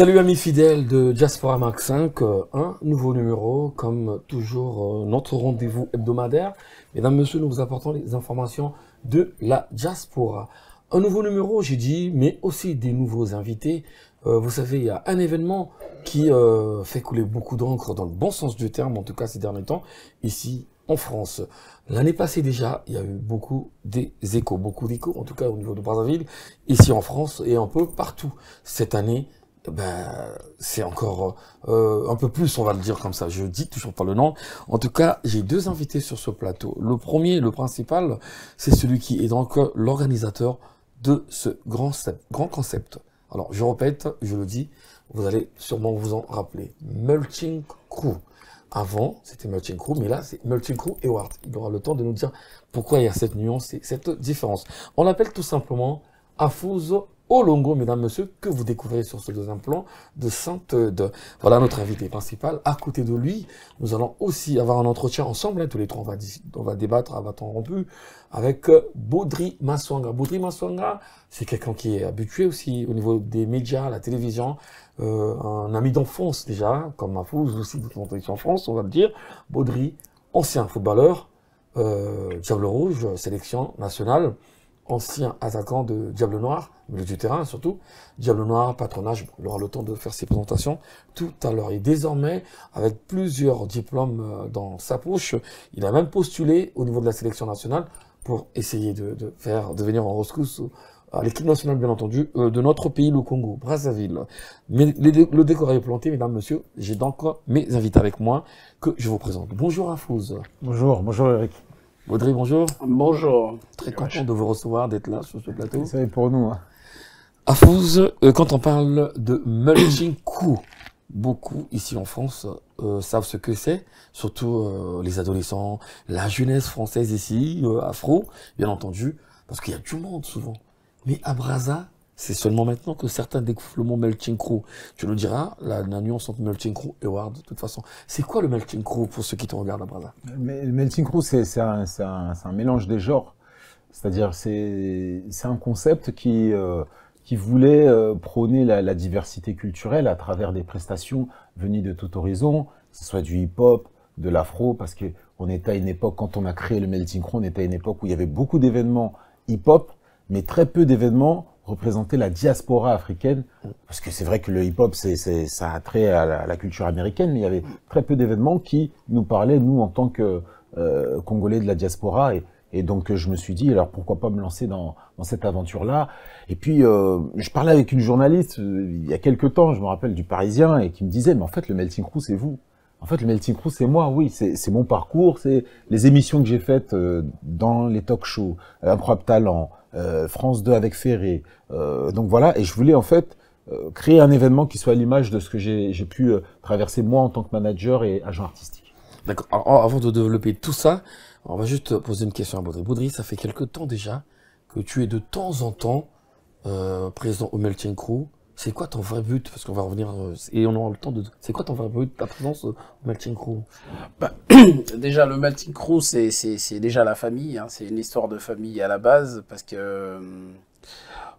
Salut amis fidèles de Diaspora Mark 5, un nouveau numéro, comme toujours notre rendez-vous hebdomadaire. Mesdames, Messieurs, nous vous apportons les informations de la diaspora. Un nouveau numéro, j'ai dit, mais aussi des nouveaux invités. Vous savez, il y a un événement qui fait couler beaucoup d'encre dans le bon sens du terme, en tout cas ces derniers temps, ici en France. L'année passée déjà, il y a eu beaucoup d'échos, en tout cas au niveau de Brazzaville, ici en France et un peu partout. Cette année, c'est encore un peu plus, on va le dire comme ça. Je dis toujours pas le nom. En tout cas, j'ai deux invités sur ce plateau. Le premier, le principal, c'est celui qui est donc l'organisateur de ce grand concept. Alors, je répète, je le dis, vous allez sûrement vous en rappeler. Melting Crew. Avant, c'était Melting Crew, mais là, c'est Melting Crew Award. Il aura le temps de nous dire pourquoi il y a cette nuance et cette différence. On l'appelle tout simplement Afouze Olongo, mesdames, messieurs, que vous découvrez sur ce deuxième plan de Sainte-Eude. Voilà notre invité principal. À côté de lui, nous allons aussi avoir un entretien ensemble, hein, tous les trois, on va débattre à bâton rompu avec Baudry Massouanga. Baudry Massouanga, c'est quelqu'un qui est habitué aussi au niveau des médias, la télévision, un ami d'enfance déjà, comme Afouze aussi, de son en France, on va le dire. Baudry, ancien footballeur, Diable Rouge, sélection nationale, ancien attaquant de Diable Noir, milieu du terrain surtout, Diable Noir, patronage, il aura le temps de faire ses présentations tout à l'heure. Et désormais, avec plusieurs diplômes dans sa poche, il a même postulé au niveau de la sélection nationale pour essayer de venir en rescousse à l'équipe nationale, bien entendu, de notre pays, le Congo, Brazzaville. Mais le décor est planté, mesdames, messieurs. J'ai donc mes invités avec moi que je vous présente. Bonjour Afouze. Bonjour Eric. Baudry, bonjour. Bonjour. Très content de vous recevoir, d'être là sur ce plateau. C'est pour nous. Hein. Afouze, quand on parle de Melting Crew, beaucoup ici en France savent ce que c'est, surtout les adolescents, la jeunesse française ici, afro, bien entendu, parce qu'il y a du monde souvent. Mais à Brazza, c'est seulement maintenant que certains découvrent le mot Melting Crew. Tu le diras, la nuance entre Melting Crew et Award, de toute façon. C'est quoi le Melting Crew pour ceux qui te regardent à Brazza? Le Melting Crew, c'est un mélange des genres. C'est-à-dire, c'est un concept qui voulait prôner la diversité culturelle à travers des prestations venues de tout horizon, que ce soit du hip-hop, de l'afro, parce que on était à une époque, quand on a créé le Melting Crew, on était à une époque où il y avait beaucoup d'événements hip-hop, mais très peu d'événements représentaient la diaspora africaine, parce que c'est vrai que le hip-hop, ça a trait à la culture américaine, mais il y avait très peu d'événements qui nous parlaient, nous, en tant que Congolais de la diaspora, et donc je me suis dit, alors pourquoi pas me lancer dans cette aventure-là. Et puis, je parlais avec une journaliste il y a quelques temps, je me rappelle, du Parisien, et qui me disait, mais en fait, le Melting Crew, c'est vous. En fait, le Melting Crew, c'est moi, oui, c'est mon parcours, c'est les émissions que j'ai faites dans les talk shows, Incroyable Talent, France 2 avec Ferré. Donc voilà, et je voulais en fait créer un événement qui soit à l'image de ce que j'ai pu traverser moi en tant que manager et agent artistique. D'accord. Alors, avant de développer tout ça, on va juste poser une question à Baudry. Baudry, ça fait quelque temps déjà que tu es de temps en temps présent au Melting Crew. C'est quoi ton vrai but? Parce qu'on va revenir et on aura le temps de... C'est quoi ton vrai but, ta présence au Melting Crew? Déjà, le Melting Crew, c'est déjà la famille. Hein. C'est une histoire de famille à la base parce que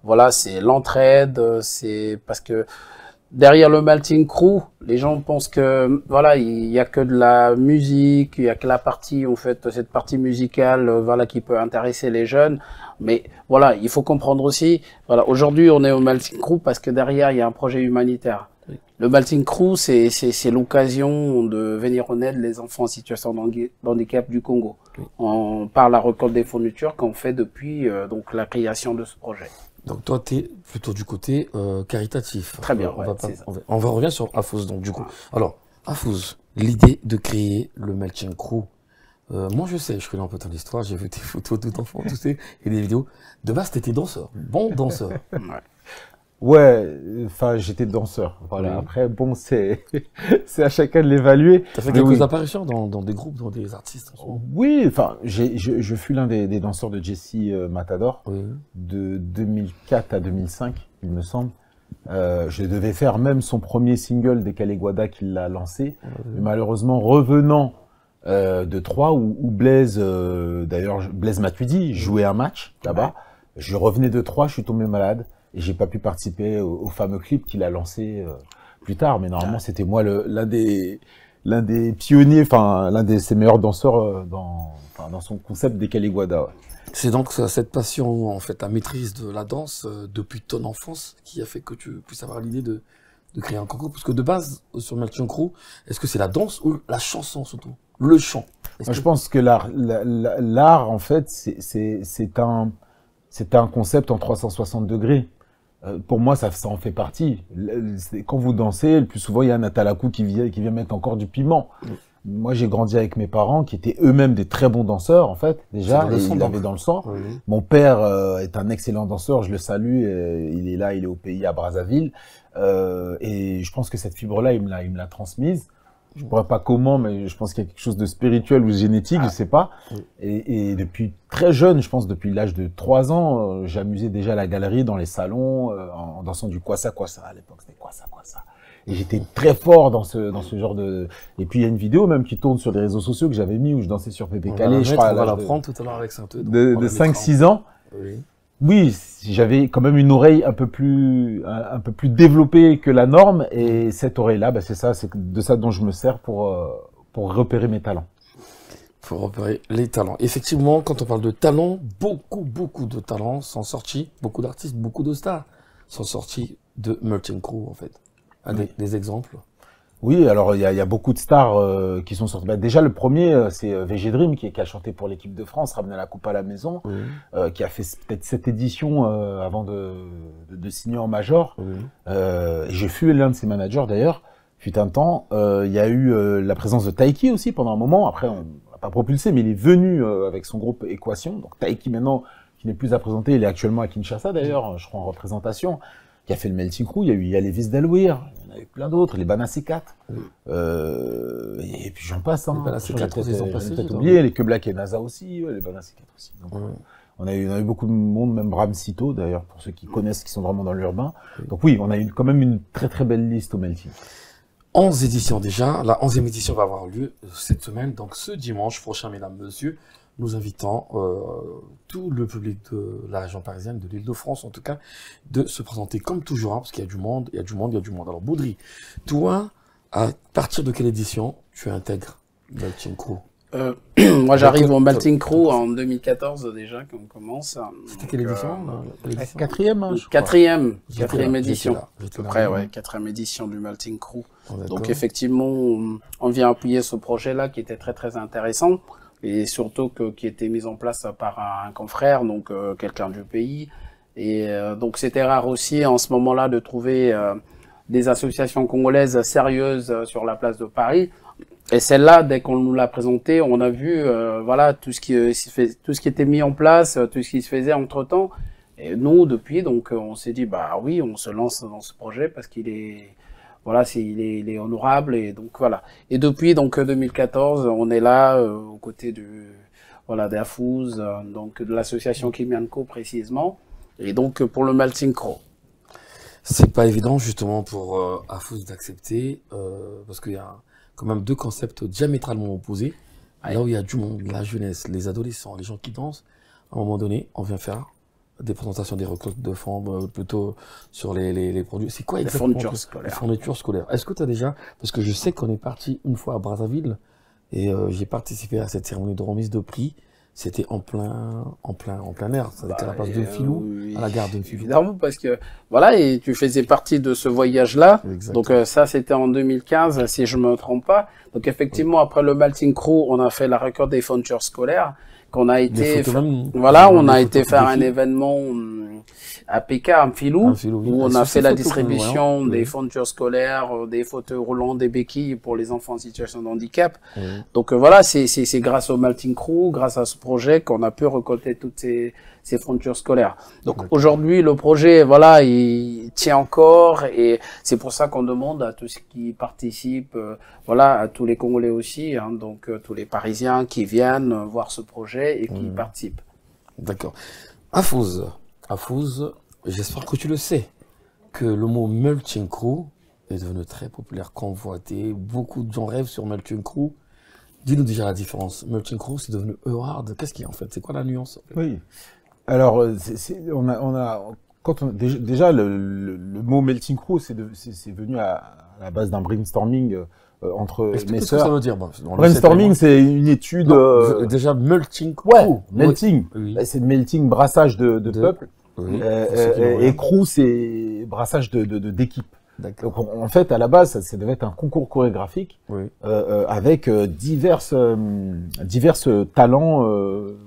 voilà, c'est l'entraide. C'est parce que derrière le Melting Crew, les gens pensent que voilà, il y a que de la musique, il y a que la partie en fait, cette partie musicale, voilà, qui peut intéresser les jeunes. Mais voilà, il faut comprendre aussi, voilà, aujourd'hui on est au Melting Crew parce que derrière il y a un projet humanitaire. Oui. Le Melting Crew, c'est l'occasion de venir en aide les enfants en situation d'handicap du Congo. Oui. Par la récolte des fournitures qu'on fait depuis donc la création de ce projet. Donc toi, tu es plutôt du côté caritatif. Très bien, on va revenir sur Afouze, donc du coup. Alors, Afouze, l'idée de créer le Melting Crew, moi je sais, je connais un peu ton histoire, j'ai vu tes photos tout enfant, tu sais, et des vidéos. De base, t'étais danseur, bon danseur. Ouais, enfin j'étais danseur. Voilà. Oui. Après, bon, c'est à chacun de l'évaluer. T'as fait quelques apparitions dans des groupes, dans des artistes. Oui, enfin je fus l'un des danseurs de Jesse Matador de 2004 à 2005, il me semble. Je devais faire même son premier single des Kaleguada qu'il l'a lancé. Mais malheureusement, revenant de Troyes où Blaise, d'ailleurs Blaise Matuidi jouait un match là-bas. Je revenais de Troyes, je suis tombé malade. et j'ai pas pu participer au fameux clip qu'il a lancé plus tard. Mais normalement, c'était moi l'un des pionniers, enfin l'un de ses meilleurs danseurs dans son concept des Kaliguada. Ouais. C'est donc cette passion, en fait, la maîtrise de la danse depuis ton enfance qui a fait que tu puisses avoir l'idée de créer un concours. Parce que de base, sur Melting Crew, est-ce que c'est la danse ou la chanson surtout? Le chant? Moi, je pense que l'art, en fait, c'est un concept en 360 degrés. Pour moi, ça en fait partie. Quand vous dansez, le plus souvent, il y a un atalakou qui vient mettre encore du piment. Moi, j'ai grandi avec mes parents qui étaient eux-mêmes des très bons danseurs, en fait, déjà. Ils l'avaient dans le sang. Oui. Mon père est un excellent danseur, je le salue. Il est là, il est au pays, à Brazzaville. Et je pense que cette fibre-là, il me l'a transmise. Je ne pourrais pas comment, mais je pense qu'il y a quelque chose de spirituel ou de génétique, je sais pas. Oui. Et depuis très jeune, je pense depuis l'âge de 3 ans, j'amusais déjà la galerie dans les salons, en dansant du kwasa kwasa. À l'époque, c'était kwasa kwasa. Et j'étais très fort dans ce genre de... Et puis il y a une vidéo même qui tourne sur les réseaux sociaux que j'avais mis où je dansais sur Pépé Calais, je crois. On va la prendre tout à l'heure avec Saint-Eudes. De 5-6 ans. Oui. Oui, j'avais quand même une oreille un peu plus développée que la norme, et cette oreille-là, bah, c'est de ça dont je me sers pour repérer mes talents. Pour repérer les talents. Effectivement, quand on parle de talents, beaucoup de talents sont sortis, beaucoup d'artistes, beaucoup de stars sont sortis de Melting Crew, en fait. Des exemples? Oui, alors il y a beaucoup de stars qui sont sorties. Bah, déjà le premier, c'est VG Dream qui a chanté pour l'équipe de France, ramener la coupe à la maison, qui a fait peut-être 7 éditions avant de signer en major. J'ai fui l'un de ses managers d'ailleurs. Fut un temps, il y a eu la présence de Taiki aussi pendant un moment. Après, on l'a pas propulsé, mais il est venu avec son groupe Équation. Donc Taiki maintenant, qui n'est plus à présenter, il est actuellement à Kinshasa d'ailleurs, je crois en représentation. Qui a fait le Melting Crew, il y a eu Yalevis Delweer, il y en a eu plein d'autres, les Banasekat, et puis j'en passe, hein. Les Banasekat, ils ont passé, peut-être oublié, les Que Black et NASA aussi, les Banasekat aussi. Donc, on a eu beaucoup de monde, même Bram Sito d'ailleurs, pour ceux qui connaissent, qui sont vraiment dans l'urbain. Donc oui, on a eu quand même une très très belle liste au Melting. 11 éditions déjà, la 11e édition va avoir lieu cette semaine, donc ce dimanche prochain, mesdames, messieurs. Nous invitons tout le public de la région parisienne, de l'Île-de-France en tout cas, de se présenter comme toujours, hein, parce qu'il y a du monde, il y a du monde. Alors Baudry, toi, à partir de quelle édition tu intègres Melting Crew? Moi j'arrive au Melting Crew en 2014 déjà, quand on commence. C'était quelle édition? Quatrième, hein, quatrième édition. À peu près, ouais, 4e édition du Melting Crew. Donc effectivement, on vient appuyer ce projet-là qui était très très intéressant. Et surtout qui était mis en place par un confrère, donc quelqu'un du pays. Et donc c'était rare aussi en ce moment-là de trouver des associations congolaises sérieuses sur la place de Paris. Et celle-là, dès qu'on nous l'a présentée, on a vu voilà tout ce qui était mis en place, tout ce qui se faisait entre-temps. Et nous, depuis, donc on s'est dit bah oui, on se lance dans ce projet parce qu'il est voilà, il est honorable, et donc voilà. Et depuis donc 2014, on est là aux côtés d'Afouz, donc de l'association Kimianko précisément, et donc pour le Melting Crew. C'est pas évident justement pour Afouz d'accepter parce qu'il y a quand même 2 concepts diamétralement opposés. Là où il y a du monde, la jeunesse, les adolescents, les gens qui dansent, à un moment donné, on vient faire des présentations, des recueils de fonds, plutôt sur les produits. C'est quoi exactement? Les fournitures scolaires. Est-ce que tu as déjà, parce que je sais qu'on est parti une fois à Brazzaville, et j'ai participé à cette cérémonie de remise de prix. C'était en plein air. Ça était à la place de Filou, à la gare de Filou. Évidemment, parce que, voilà, et tu faisais partie de ce voyage-là. Donc, ça, c'était en 2015, si je me trompe pas. Donc, effectivement, après le Melting Crew, on a fait la record des fournitures scolaires, qu'on a été, on a été faire un événement à PK, à Filou, où on a fait la distribution des fournitures scolaires, des fauteuils roulants, des béquilles pour les enfants en situation de handicap. Donc voilà, c'est grâce au Melting Crew, grâce à ce projet qu'on a pu récolter toutes ces fournitures scolaires. Donc aujourd'hui, le projet, voilà, il tient encore, et c'est pour ça qu'on demande à tous ceux qui participent, voilà, à tous les Congolais aussi, hein, donc tous les Parisiens qui viennent voir ce projet et qui participent. D'accord. Afouz, j'espère que tu le sais, que le mot Melting Crew est devenu très populaire, convoité, beaucoup de gens rêvent sur Melting Crew. Dis-nous déjà la différence. Melting Crew, c'est devenu Hard. Qu'est-ce qu'il y a en fait? C'est quoi la nuance en fait? Oui. Alors, déjà le mot melting crew, c'est venu à la base d'un brainstorming entre Explique mes ce que ça sœurs. veut dire. Bon, on le sait Brainstorming, c'est une étude. Non, déjà, melting crew. Ouais, melting. Oui. C'est melting, brassage de peuple. Oui. Et crew, c'est brassage d'équipe. D'accord. Donc en fait, à la base, ça devait être un concours chorégraphique Oui. avec diverses talents,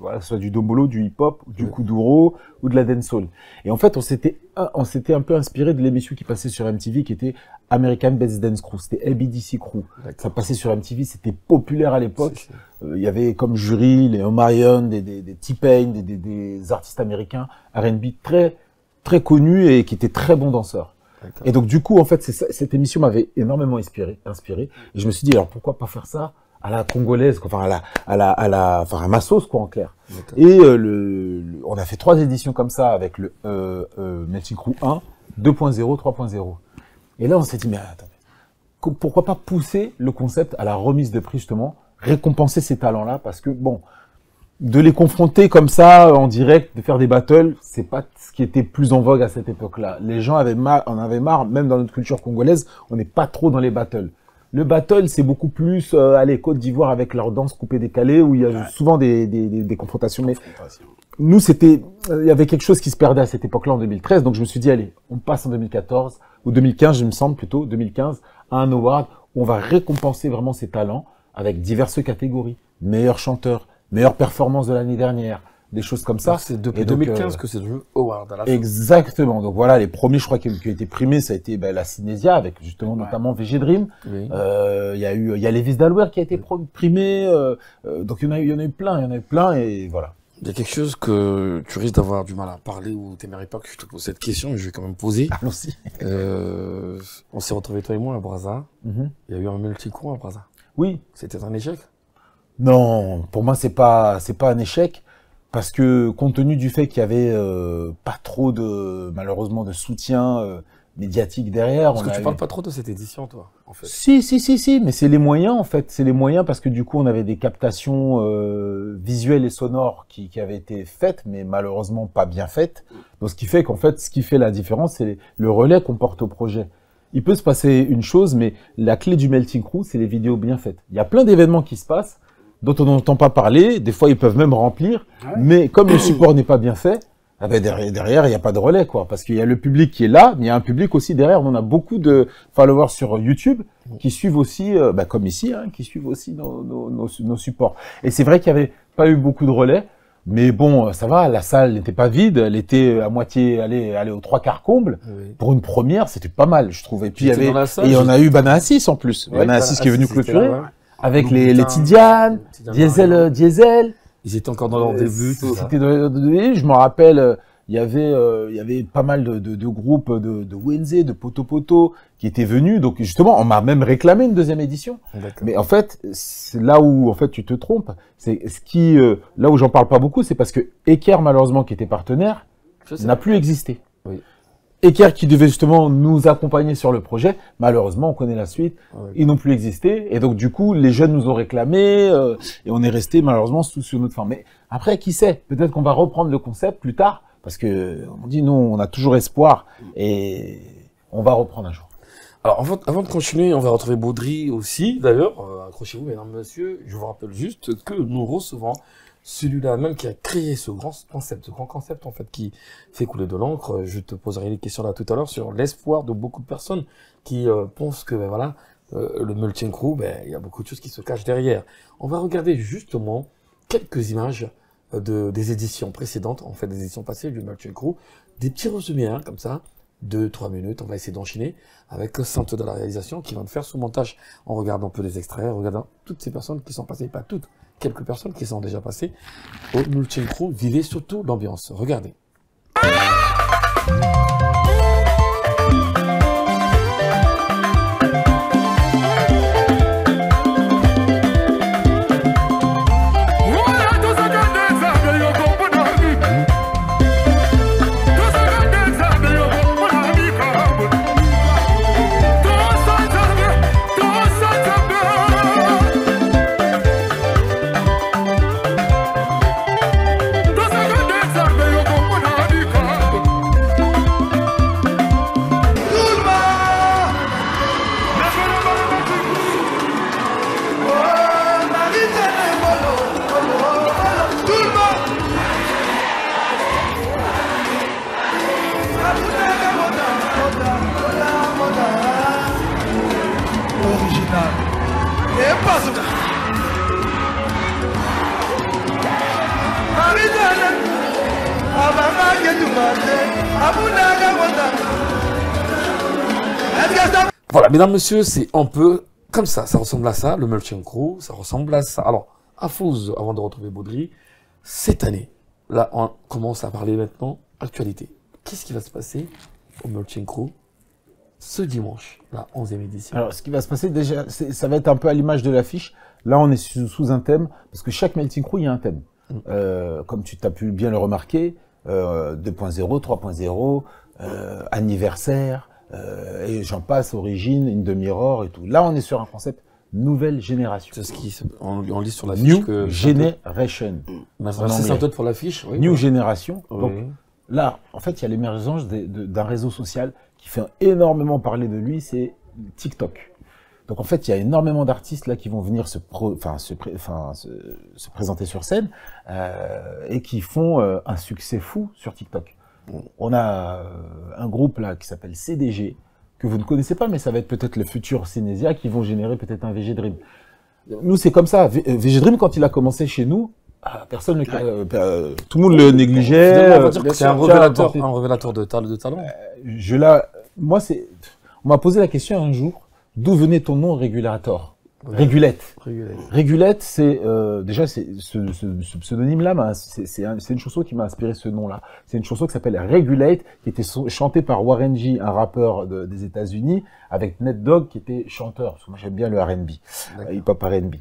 voilà, que ce soit du dombolo, du hip-hop, du kuduro ou de la dancehall. Et en fait, on s'était un peu inspiré de l'émission qui passait sur MTV, qui était American Best Dance Crew. C'était ABDC Crew. Ça passait sur MTV, c'était populaire à l'époque. Il y avait comme jury les Omarion, des T-Pain, des artistes américains R&B très connus et qui étaient très bons danseurs. Et donc, du coup, en fait, cette émission m'avait énormément inspiré. Et je me suis dit, alors, pourquoi pas faire ça à la congolaise, enfin, à ma sauce, quoi, en clair. Et, on a fait 3 éditions comme ça avec le, Melting Crew 1, 2.0, 3.0. Et là, on s'est dit, mais attends, pourquoi pas pousser le concept à la remise de prix, justement, récompenser ces talents-là, parce que, bon, de les confronter comme ça en direct, de faire des battles, c'est pas ce qui était plus en vogue à cette époque-là. Les gens en avaient marre, même dans notre culture congolaise, on n'est pas trop dans les battles. Le battle, c'est beaucoup plus, allez, Côte d'Ivoire avec leur danse coupée décalée, où il y a souvent des confrontations. Mais nous, il y avait quelque chose qui se perdait à cette époque-là en 2013, donc je me suis dit, allez, on passe en 2014, ou 2015, je me semble plutôt, 2015, à un award où on va récompenser vraiment ces talents avec diverses catégories. Meilleur chanteur, meilleure performance de l'année dernière, des choses comme ça. C'est depuis 2015 que c'est le award à la fin. Exactement. Donc voilà, les premiers, je crois, qui ont été primés, ça a été la Cinésia, avec justement notamment VG Dream. Oui. Il y a Lévis Dalwer qui a été primé. Donc il y en a eu plein, et voilà. Il y a quelque chose que tu risques d'avoir du mal à parler ou t'aimerais pas que je te pose cette question, mais je vais quand même poser. Allons-y. On s'est retrouvés toi et moi à Brazza. Mhm. Il y a eu un melting crew à Brazza. Oui. C'était un échec? Non, pour moi c'est pas un échec, parce que compte tenu du fait qu'il y avait pas trop malheureusement de soutien médiatique derrière. Parce que tu parles pas trop de cette édition, toi, en fait. Si, mais c'est les moyens, en fait. C'est les moyens, parce que du coup, on avait des captations visuelles et sonores qui avaient été faites, mais malheureusement pas bien faites. Donc, ce qui fait qu'en fait, ce qui fait la différence, c'est le relais qu'on porte au projet. Il peut se passer une chose, mais la clé du Melting Crew, c'est les vidéos bien faites. Il y a plein d'événements qui se passent, dont on n'entend pas parler. Des fois, ils peuvent même remplir. Mais comme le support n'est pas bien fait, ah ben derrière, il n'y a pas de relais, quoi. Parce qu'il y a le public qui est là, mais il y a un public aussi derrière. On a beaucoup de followers sur YouTube qui suivent aussi, comme ici, qui suivent aussi nos supports. Et c'est vrai qu'il n'y avait pas eu beaucoup de relais. Mais bon, ça va, la salle n'était pas vide, elle était à moitié, allez aux 3/4 comble. Oui. Pour une première, c'était pas mal, je trouve. Et puis il y en a eu Bana Assis en plus. Oui, Bana Assis qui est venu clôturer. Là, ouais. Avec les Tidiane, Diesel. Ils étaient encore dans leur début. Je me rappelle, il y avait pas mal de groupes de Wenze, de Poto qui étaient venus. Donc justement, on m'a même réclamé une deuxième édition. Mais en fait, c'est là où en fait tu te trompes. C'est là où j'en parle pas beaucoup, c'est parce que Eker, malheureusement, qui était partenaire, n'a plus existé. Oui. Eker qui devait justement nous accompagner sur le projet, malheureusement, on connaît la suite, ils n'ont plus existé. Et donc, du coup, les jeunes nous ont réclamé et on est resté malheureusement sur notre fin. Mais après, qui sait, peut-être qu'on va reprendre le concept plus tard, parce que on dit, nous, on a toujours espoir et on va reprendre un jour. Alors, avant de continuer, on va retrouver Baudry aussi, d'ailleurs. Accrochez-vous, mesdames, messieurs. Je vous rappelle juste que nous recevons celui-là même qui a créé ce grand concept en fait qui fait couler de l'encre. Je te poserai des questions là tout à l'heure sur l'espoir de beaucoup de personnes qui pensent que le Melting Crew, il y a beaucoup de choses qui se cachent derrière. On va regarder justement quelques images des éditions précédentes, en fait des éditions passées du Melting Crew, des petits résumés comme ça, 2-3 minutes. On va essayer d'enchaîner avec Sante de la réalisation qui va me faire sous montage en regardant un peu des extraits, en regardant toutes ces personnes qui sont passées, pas toutes, quelques personnes qui sont déjà passées au Melting Crew. Vivez surtout l'ambiance. Regardez. Voilà, mesdames, messieurs, c'est un peu comme ça ressemble à ça, le Melting Crew, ça ressemble à ça. Alors, Afouz, avant de retrouver Baudry, cette année, là, on commence à parler maintenant actualité. Qu'est-ce qui va se passer au Melting Crew ce dimanche, la 11e édition? Alors, ce qui va se passer déjà, ça va être un peu à l'image de l'affiche. Là, on est sous un thème, parce que chaque Melting Crew, il y a un thème. Comme tu as pu bien le remarquer, 2.0, 3.0, anniversaire, et j'en passe, origine, une demi-heure et tout. Là, on est sur un concept nouvelle génération. C'est ce on lit sur la New fiche que Generation. c'est un pour l'affiche. Oui, New Generation. Oui. Donc là, en fait, il y a l'émergence d'un réseau social qui fait énormément parler de lui, c'est TikTok. Donc en fait, il y a énormément d'artistes là qui vont venir se présenter sur scène et qui font un succès fou sur TikTok. On a un groupe là qui s'appelle CDG, que vous ne connaissez pas, mais ça va être peut-être le futur Cinésia qui vont générer peut-être un VG Dream. Nous, c'est comme ça. VG Dream, quand il a commencé chez nous, personne ne tout le monde le négligeait. On va dire que c'est un révélateur de talent. Moi, on m'a posé la question un jour, d'où venait ton nom Régulator? Régulette. Régulette, c'est déjà c'est ce pseudonyme-là, c'est une chanson qui m'a inspiré ce nom-là. C'est une chanson qui s'appelle Regulate, qui était chantée par Warren G, un rappeur des États-Unis, avec Ned Dogg qui était chanteur. Parce que moi j'aime bien le R&B, hip-hop R&B.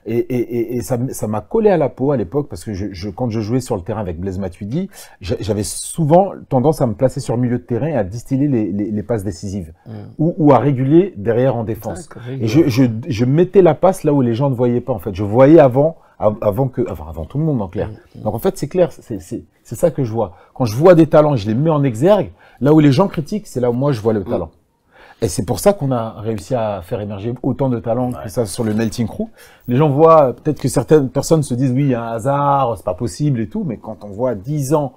Et ça m'a collé à la peau à l'époque parce que quand je jouais sur le terrain avec Blaise Matuidi, j'avais souvent tendance à me placer sur le milieu de terrain et à distiller les passes décisives ou à réguler derrière en défense. Et je mettais la passe là où les gens ne voyaient pas en fait. Je voyais avant tout le monde en clair. Donc en fait c'est clair, c'est ça que je vois. Quand je vois des talents, je les mets en exergue. Là où les gens critiquent, c'est là où moi je vois le talent. Et c'est pour ça qu'on a réussi à faire émerger autant de talents que ça sur le Melting Crew. Les gens voient, peut-être que certaines personnes se disent oui, il y a un hasard, c'est pas possible et tout, mais quand on voit 10 ans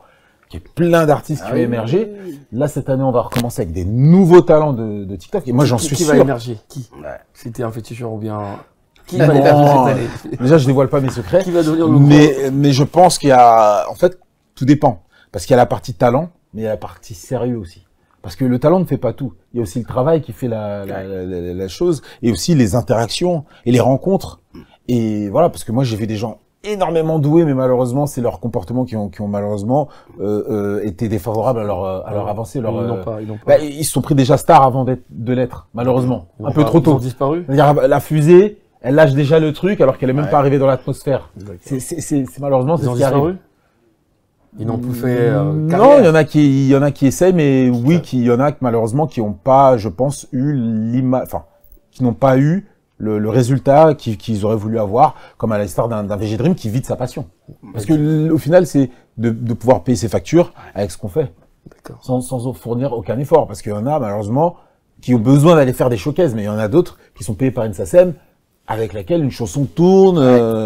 qu'il y a plein d'artistes qui ont émergé, là cette année on va recommencer avec des nouveaux talents de TikTok. Et moi j'en suis sûr. Qui va émerger? Qui? C'était un féticheur ou bien qui va émerger cette année? Déjà je dévoile pas mes secrets. Qui va devenir le mais je pense qu'il y a, en fait, tout dépend. Parce qu'il y a la partie talent, mais il y a la partie sérieux aussi. Parce que le talent ne fait pas tout. Il y a aussi le travail qui fait la chose, et aussi les interactions et les rencontres. Et voilà, parce que moi j'ai vu des gens énormément doués, mais malheureusement c'est leurs comportements qui ont malheureusement été défavorables à leur avancée. Ils se sont pris déjà stars avant de l'être, malheureusement. Un peu trop tôt. Ils ont disparu. C'est-à-dire la fusée, elle lâche déjà le truc alors qu'elle est même pas arrivée dans l'atmosphère. C'est malheureusement c'est ce qui arrive. Ils n'ont plus fait non, il y en a qui essayent, mais oui, il y en a malheureusement qui n'ont pas, je pense, qui n'ont pas eu le résultat qu'ils auraient voulu avoir, comme à l'instar d'un VG Dream qui vit de sa passion. Parce que au final, c'est de pouvoir payer ses factures avec ce qu'on fait, sans fournir aucun effort. Parce qu'il y en a malheureusement qui ont besoin d'aller faire des showcases, mais il y en a d'autres qui sont payés par une SACEM avec laquelle une chanson tourne,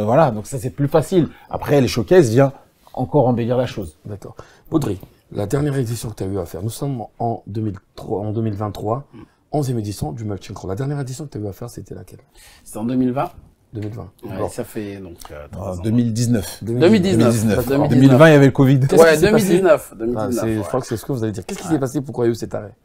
voilà. Donc ça c'est plus facile. Après les showcases vient encore embellir la chose. D'accord. Baudry, la dernière édition que tu as eu à faire, nous sommes en 2023, 11e édition du Melting Crew. La dernière édition que tu as eu à faire, c'était laquelle? C'était en 2020. 2020. Ouais, ça fait donc 2019. 2019. 2020, il y avait le Covid. Ouais, 2019. Je crois que c'est ce que vous allez dire. Qu'est-ce qui s'est passé? Pourquoi il y a eu cet arrêt?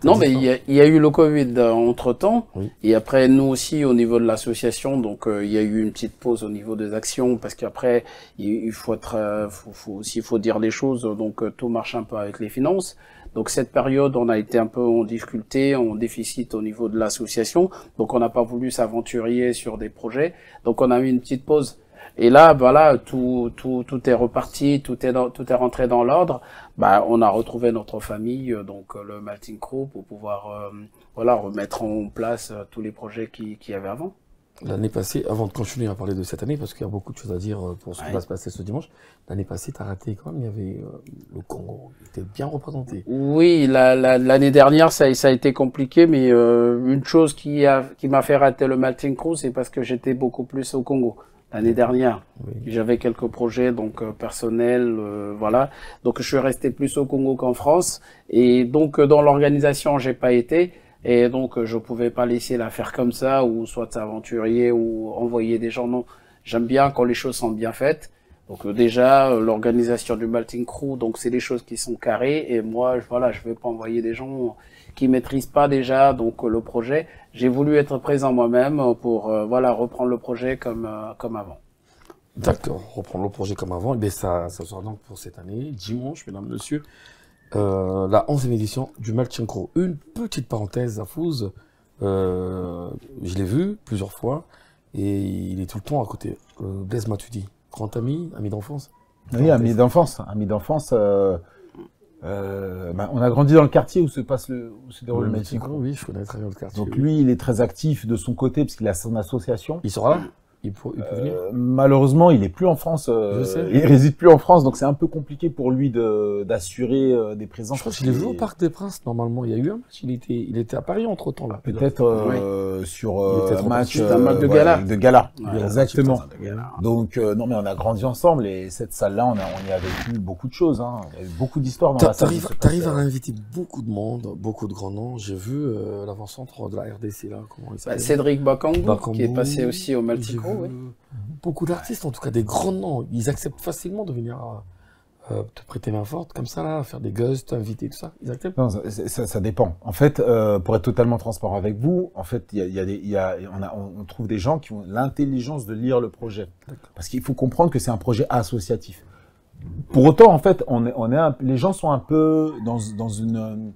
Non, mais il y a eu le Covid entre-temps. Oui. Et après, nous aussi, au niveau de l'association, donc il y a eu une petite pause au niveau des actions parce qu'après, il faut faut dire les choses. Donc tout marche un peu avec les finances. Donc cette période, on a été un peu en difficulté, en déficit au niveau de l'association. Donc on n'a pas voulu s'aventurer sur des projets. Donc on a eu une petite pause. Et là, voilà, tout est reparti, tout est rentré dans l'ordre. Bah, on a retrouvé notre famille, donc le Melting Crew, pour pouvoir, remettre en place tous les projets qu'il y avait avant. L'année passée, avant de continuer à parler de cette année, parce qu'il y a beaucoup de choses à dire pour ce qui va se passer ce dimanche, l'année passée, t'as raté quand même, il y avait le Congo, il était bien représenté. Oui, l'année dernière, ça a été compliqué, mais une chose qui m'a fait rater le Melting Crew, c'est parce que j'étais beaucoup plus au Congo. L'année dernière, j'avais quelques projets donc personnels, voilà. Donc je suis resté plus au Congo qu'en France, et donc dans l'organisation j'ai pas été, et donc je pouvais pas laisser la faire comme ça, ou soit s'aventurier ou envoyer des gens. Non, j'aime bien quand les choses sont bien faites. Donc déjà, l'organisation du Melting Crew, donc c'est des choses qui sont carrées. Et moi, voilà, je vais pas envoyer des gens qui maîtrisent pas déjà donc le projet. J'ai voulu être présent moi-même pour voilà reprendre le projet comme avant. D'accord, reprendre le projet comme avant. Et bien ça sera donc pour cette année, dimanche, mesdames, messieurs, la 11e édition du Melting Crew. Une petite parenthèse à Fouz, je l'ai vu plusieurs fois et il est tout le temps à côté. Blaise Matuidi, grand ami d'enfance. Oui, ami d'enfance. On a grandi dans le quartier où se déroule le Melting Crew. Oui, je connais très bien le quartier. Donc lui, il est très actif de son côté parce qu'il a son association. Il sera là? Il peut venir? Malheureusement, il est plus en France. Je sais. Il réside plus en France, donc c'est un peu compliqué pour lui d'assurer des présences. Je crois que je l'ai vu au Parc des Princes, normalement. Il y a eu un match. Il était à Paris entre-temps, là. Peut-être sur un match de gala. De gala, Ouais, exactement. de gala. Donc, non, mais on a grandi ensemble et cette salle-là, on y a vécu beaucoup de choses. Hein. Il y a eu beaucoup d'histoires dans la salle. T'arrives à inviter beaucoup de monde, beaucoup de grands noms. J'ai vu l'avant-centre de la RDC, là. Comment il s'appelle? Cédric Bakambu, qui est passé aussi au Melting Crew. Oui. Beaucoup d'artistes, en tout cas des grands noms, ils acceptent facilement de venir te prêter main forte, comme ça, là, faire des guests, inviter, tout ça. Ils acceptent? Non, ça dépend. En fait, pour être totalement transparent avec vous, en fait, on trouve des gens qui ont l'intelligence de lire le projet. Parce qu'il faut comprendre que c'est un projet associatif. Pour autant, en fait, les gens sont un peu dans une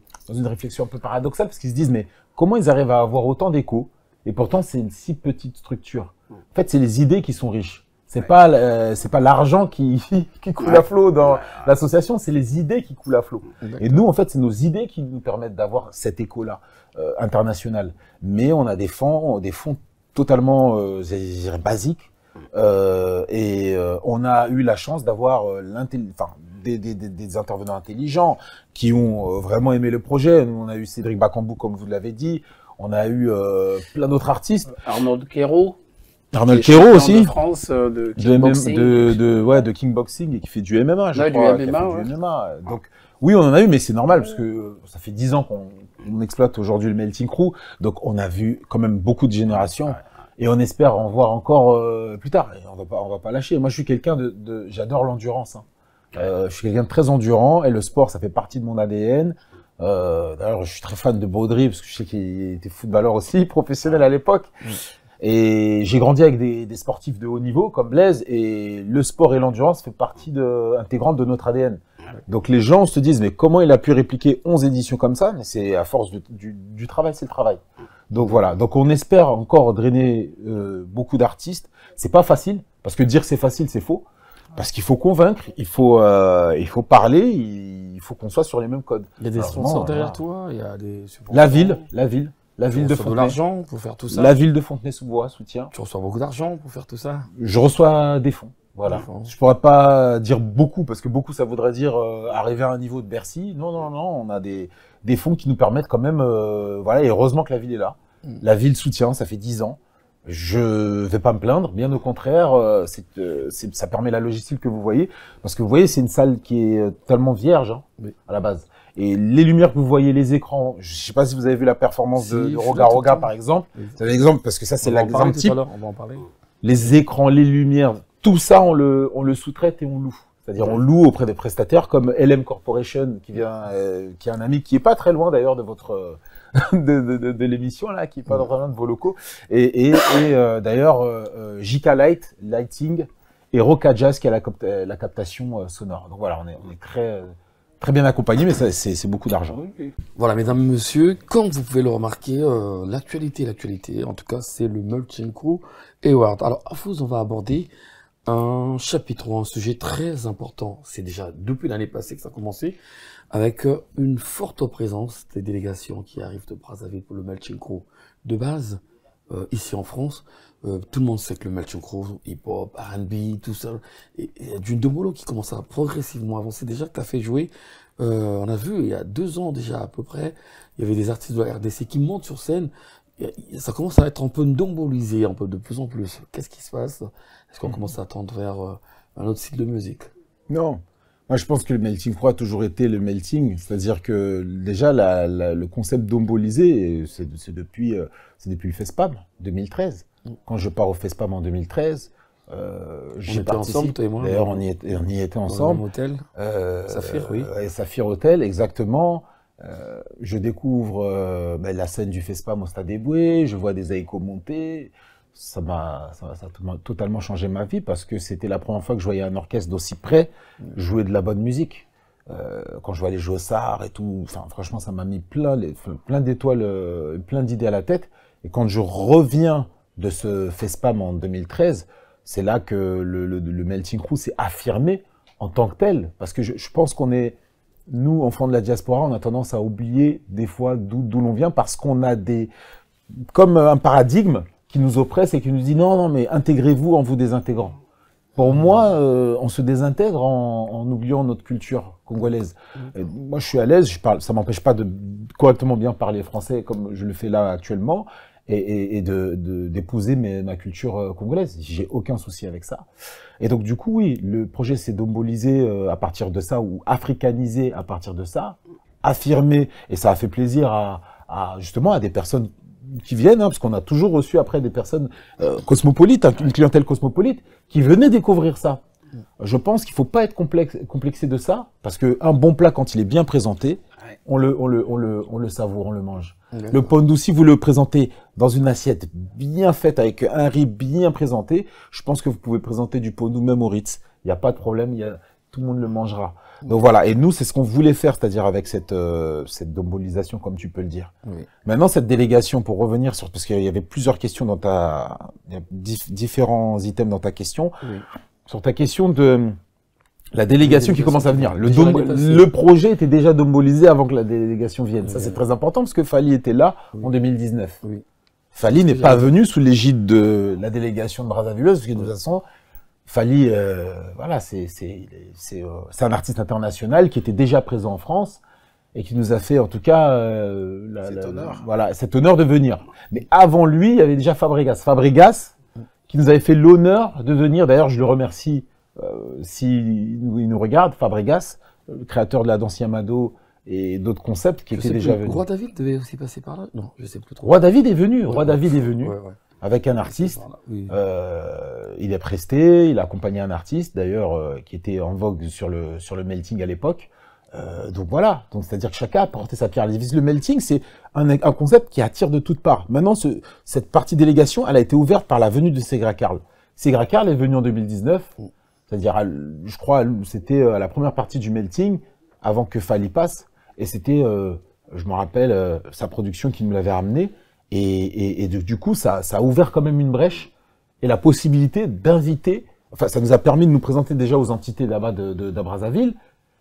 réflexion un peu paradoxale parce qu'ils se disent, mais comment ils arrivent à avoir autant d'écho et pourtant c'est une si petite structure. En fait, c'est les idées qui sont riches. C'est pas l'argent qui coule à flot dans l'association, c'est les idées qui coulent à flot. Et nous, en fait, c'est nos idées qui nous permettent d'avoir cet écho-là international. Mais on a des fonds totalement basiques. On a eu la chance d'avoir des intervenants intelligents qui ont vraiment aimé le projet. Nous, on a eu Cédric Bakambu, comme vous l'avez dit. On a eu plein d'autres artistes. Arnold Quero aussi. De France, de kickboxing. De kickboxing et qui fait du MMA, je crois. Du MMA. Donc, oui, on en a eu, mais c'est normal parce que ça fait 10 ans qu'on exploite aujourd'hui le Melting Crew. Donc, on a vu quand même beaucoup de générations. Et on espère en voir encore plus tard. Et on va pas lâcher. Moi, je suis quelqu'un j'adore l'endurance. Hein. Je suis quelqu'un de très endurant et le sport, ça fait partie de mon ADN. D'ailleurs, je suis très fan de Baudry parce que je sais qu'il était footballeur aussi, professionnel à l'époque. Et j'ai grandi avec des sportifs de haut niveau comme Blaise et le sport et l'endurance fait partie intégrante de notre ADN. Donc les gens se disent, mais comment il a pu répliquer 11 éditions comme ça? Mais c'est à force du travail, c'est le travail. Donc voilà, donc on espère encore drainer beaucoup d'artistes. C'est pas facile, parce que dire c'est facile, c'est faux. Parce qu'il faut convaincre, il faut parler, il faut qu'on soit sur les mêmes codes. Il y a des sponsors derrière toi, il y a des subventions. La ville de Fontenay. De l'argent pour faire tout ça. La ville de Fontenay-sous-Bois soutient. Tu reçois beaucoup d'argent pour faire tout ça? Je reçois des fonds. Voilà. Je pourrais pas dire beaucoup parce que beaucoup ça voudrait dire arriver à un niveau de Bercy. Non, on a des fonds qui nous permettent quand même voilà, et heureusement que la ville est là. La ville soutient, ça fait 10 ans. Je vais pas me plaindre, bien au contraire, ça permet la logistique que vous voyez parce que vous voyez, c'est une salle qui est totalement vierge à la base. Et les lumières que vous voyez, les écrans, je sais pas si vous avez vu la performance de Roga Roga par exemple. C'est l'exemple parce que ça c'est l'exemple type. On va en parler. Les écrans, les lumières, tout ça on le sous-traite et on loue. C'est-à-dire on loue auprès des prestataires comme LM Corporation qui est un ami qui est pas très loin d'ailleurs de votre de l'émission là, qui est pas très loin de vos locaux. Et d'ailleurs JK Lighting et Roca Jazz qui a la captation sonore. Donc voilà, on est très bien accompagné, mais c'est beaucoup d'argent. Voilà, mesdames et messieurs, comme vous pouvez le remarquer, l'actualité, en tout cas, c'est le Melting Crew Award. Alors, à Fouz, on va aborder un chapitre ou un sujet très important. C'est déjà depuis l'année passée que ça a commencé, avec une forte présence des délégations qui arrivent de Brazzaville pour le Melting Crew. De base, ici en France, tout le monde sait que le Melting Crew, hip-hop, R&B, tout ça, et il y a du Ndombolo qui commence à progressivement avancer. Déjà que tu as fait jouer, on a vu il y a 2 ans déjà à peu près, il y avait des artistes de la RDC qui montent sur scène. Ça commence à être un peu ndombolisé, un peu de plus en plus. Qu'est-ce qui se passe? Est-ce qu'on commence à tendre vers un autre style de musique? Non. Moi, je pense que le Melting Crew a toujours été le melting. C'est-à-dire que déjà, le concept d'ombolisé, c'est depuis le FESPAM, 2013. Quand je pars au FESPAM en 2013, J'y était ensemble, participe. toi et moi. D'ailleurs, on y était Dans le ensemble. même hôtel. Saphir, oui. Et Saphir Hotel, exactement. Je découvre la scène du FESPAM au Stade des Bouées, je vois des haïkus monter. Ça a totalement changé ma vie parce que c'était la première fois que je voyais un orchestre d'aussi près jouer de la bonne musique. Quand je vois les jouer au SAR et tout, enfin, franchement, ça m'a mis plein d'étoiles, plein d'idées à la tête. Et quand je reviens de ce FESPAM en 2013, c'est là que le Melting Crew s'est affirmé en tant que tel. Parce que je pense qu'on est, nous, enfants de la diaspora, on a tendance à oublier des fois d'où l'on vient parce qu'on a comme un paradigme qui nous oppresse et qui nous dit non, mais intégrez-vous en vous désintégrant. Pour moi, on se désintègre en oubliant notre culture congolaise. Moi, je suis à l'aise, ça m'empêche pas de correctement bien parler français comme je le fais là actuellement et d'épouser ma culture congolaise. J'ai aucun souci avec ça. Et donc, du coup, oui, le projet s'est domboliser à partir de ça ou africaniser à partir de ça, affirmer, et ça a fait plaisir justement à des personnes qui viennent, parce qu'on a toujours reçu après des personnes cosmopolites, une clientèle cosmopolite, qui venaient découvrir ça. Je pense qu'il faut pas être complexé de ça, parce qu'un bon plat, quand il est bien présenté, on le savoure, on le mange. Le pondu, si vous le présentez dans une assiette bien faite, avec un riz bien présenté, je pense que vous pouvez présenter du pondu même au Ritz. Il n'y a pas de problème, tout le monde le mangera. Donc voilà, et nous, c'est ce qu'on voulait faire, c'est-à-dire avec cette dombolisation, comme tu peux le dire. Oui. Maintenant, cette délégation, pour revenir sur, parce qu'il y avait plusieurs questions il y a différents items dans ta question. Oui. Sur ta question de la délégation qui commence à venir. Le projet était déjà dombolisé avant que la délégation vienne. Ça, c'est très important parce que Fally était là en 2019. Oui. Fally n'est pas venu sous l'égide de la délégation de Brazzavilleuse, parce que de toute façon, Fally, voilà, c'est un artiste international qui était déjà présent en France et qui nous a fait, en tout cas, cet honneur de venir. Mais avant lui, il y avait déjà Fabregas, qui nous avait fait l'honneur de venir. D'ailleurs, je le remercie s'il nous regarde, Fabregas, le créateur de la danse Yamado et d'autres concepts qui étaient déjà venus. Roi David devait aussi passer par là? Non, je sais plus trop. Roi David est venu. Roi David est venu. Ouais. Avec un artiste, oui. Il est presté, il a accompagné un artiste d'ailleurs qui était en vogue sur le melting à l'époque. Donc voilà, donc c'est-à-dire que chacun a porté sa pierre à l'édifice. Le melting, c'est un concept qui attire de toutes parts. Maintenant, cette partie délégation, elle a été ouverte par la venue de Segra Karl. Segra Karl est venu en 2019, c'est-à-dire, je crois, c'était la première partie du melting avant que Fally passe, et c'était, je me rappelle, sa production qui nous l'avait ramené. Et du coup, ça a ouvert quand même une brèche et la possibilité d'inviter. Enfin, ça nous a permis de nous présenter déjà aux entités là-bas de Brazzaville,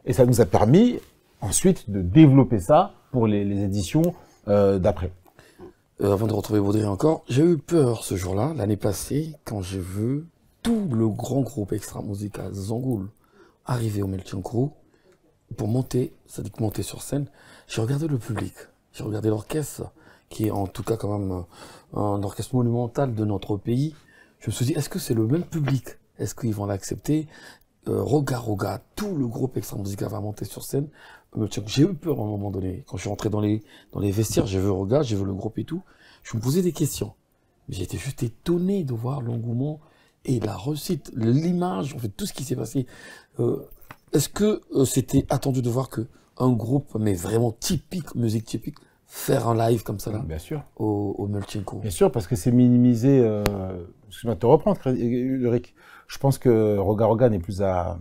et ça nous a permis ensuite de développer ça pour les éditions d'après. Avant de retrouver Baudry encore, j'ai eu peur ce jour-là, l'année passée, quand j'ai vu tout le grand groupe extra musical Zangoul arriver au Melting Crew pour monter, c'est-à-dire monter sur scène. J'ai regardé le public, j'ai regardé l'orchestre, qui est en tout cas quand même un orchestre monumental de notre pays. Je me suis dit, est-ce que c'est le même public? Est-ce qu'ils vont l'accepter? Roga, tout le groupe extra musical va monter sur scène. J'ai eu peur à un moment donné. Quand je suis rentré dans les vestiaires, j'ai vu Roga, j'ai vu le groupe et tout. Je me posais des questions. Mais j'étais juste étonné de voir l'engouement et la réussite, l'image, en fait, tout ce qui s'est passé. Est-ce que c'était attendu de voir que un groupe, mais vraiment typique, musique typique, faire un live comme ça là, bien sûr, au Melting Crew? Bien sûr, parce que c'est minimisé. Excuse-moi de te reprendre, Ulrich. Je pense que Roga n'est plus à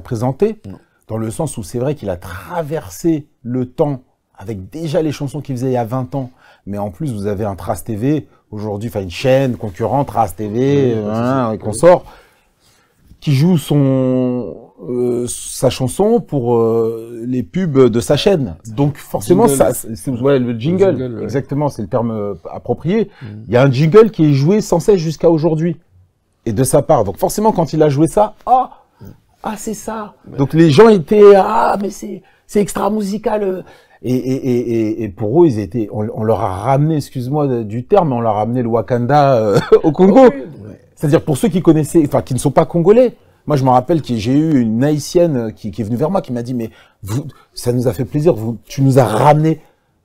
présenter, dans le sens où c'est vrai qu'il a traversé le temps avec déjà les chansons qu'il faisait il y a 20 ans, mais en plus vous avez un Trace TV aujourd'hui, enfin une chaîne concurrente, Trace TV, et qu'on sort, qui joue sa chanson pour les pubs de sa chaîne. Donc forcément, le jingle, exactement, c'est le terme approprié. Il y a un jingle qui est joué sans cesse jusqu'à aujourd'hui, et de sa part. Donc forcément, quand il a joué ça, c'est ça. Donc les gens étaient mais c'est extra musical. Et pour eux, on leur a ramené, excuse-moi du terme, on leur a ramené le Wakanda au Congo. C'est-à-dire pour ceux qui connaissaient, enfin qui ne sont pas congolais. Moi, je me rappelle que j'ai eu une haïtienne qui est venue vers moi, qui m'a dit, mais ça nous a fait plaisir, tu nous as ramené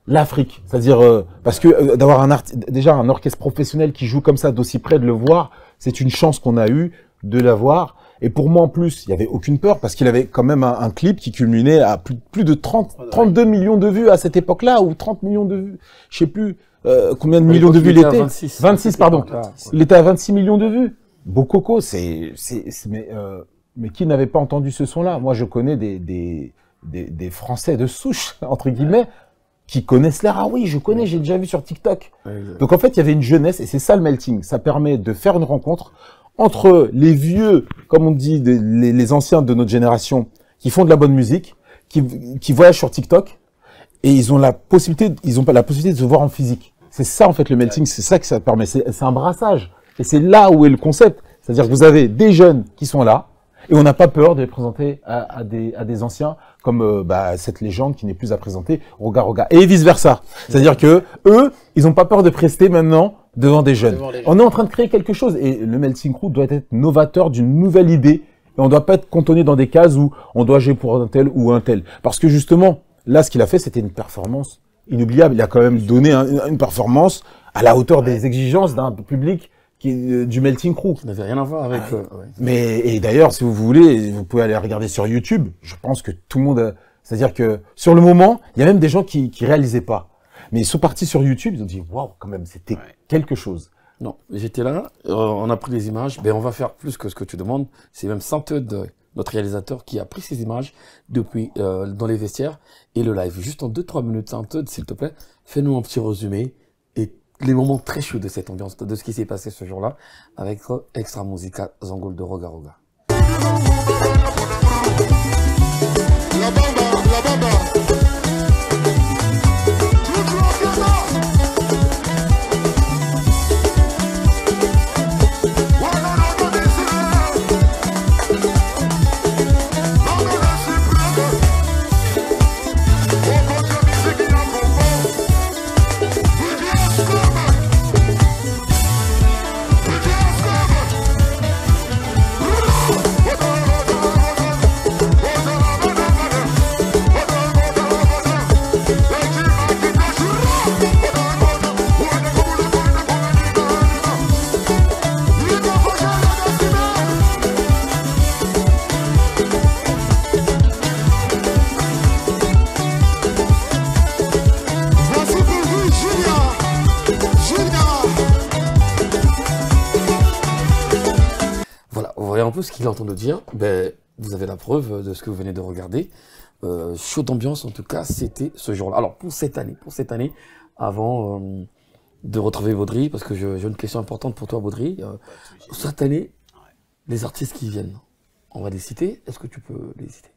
l'Afrique. C'est-à-dire, parce que d'avoir déjà un orchestre professionnel qui joue comme ça, d'aussi près, de le voir, c'est une chance qu'on a eue. de l'avoir. Et pour moi, en plus, il n'y avait aucune peur parce qu'il avait quand même un clip qui culminait à plus de 32 millions de vues à cette époque-là, ou 30 millions de vues. Je sais plus combien de millions de vues il était. 26, pardon. Il était à 26 millions de vues. Bokoko, mais qui n'avait pas entendu ce son-là? Moi, je connais des Français de souche, entre guillemets, qui connaissent l'air. Ah oui, je connais, j'ai déjà vu sur TikTok. Donc en fait, il y avait une jeunesse, et c'est ça le melting. Ça permet de faire une rencontre entre les vieux, comme on dit, les anciens de notre génération, qui font de la bonne musique, qui voyagent sur TikTok, et ils ont la possibilité de se voir en physique. C'est ça en fait le melting, c'est ça que ça permet. C'est un brassage, et c'est là où est le concept. C'est-à-dire que vous avez des jeunes qui sont là, et on n'a pas peur de les présenter à des anciens, comme cette légende qui n'est plus à présenter, Roga Roga, et vice versa. C'est-à-dire que eux, ils n'ont pas peur de prester maintenant devant des jeunes. On est en train de créer quelque chose, et le melting crew doit être novateur d'une nouvelle idée, et on ne doit pas être cantonné dans des cases où on doit jouer pour un tel ou un tel. Parce que justement, là, ce qu'il a fait, c'était une performance inoubliable. Il a quand même donné une performance à la hauteur des exigences d'un public du melting crew. Ça n'avait rien à voir avec... Et d'ailleurs, si vous voulez, vous pouvez aller regarder sur YouTube. Je pense que tout le monde... C'est-à-dire que sur le moment, il y a même des gens qui réalisaient pas. Mais ils sont partis sur YouTube, ils ont dit « Waouh, quand même, c'était quelque chose ». Non, j'étais là, on a pris des images, on va faire plus que ce que tu demandes. C'est même Saint-Eudes, notre réalisateur, qui a pris ces images depuis dans les vestiaires et le live. Juste en 2-3 minutes, Saint-Eudes, s'il te plaît, fais-nous un petit résumé et les moments très chauds de cette ambiance, de ce qui s'est passé ce jour-là, avec Extra Musica Zangol de Roga Roga. La bamba. Un peu ce qu'il est en train de dire, vous avez la preuve de ce que vous venez de regarder. Chaud d'ambiance, en tout cas, c'était ce jour-là. Alors, pour cette année, avant de retrouver Baudry, parce que j'ai une question importante pour toi, Baudry. Cette année, les artistes qui viennent, on va les citer. Est-ce que tu peux les citer?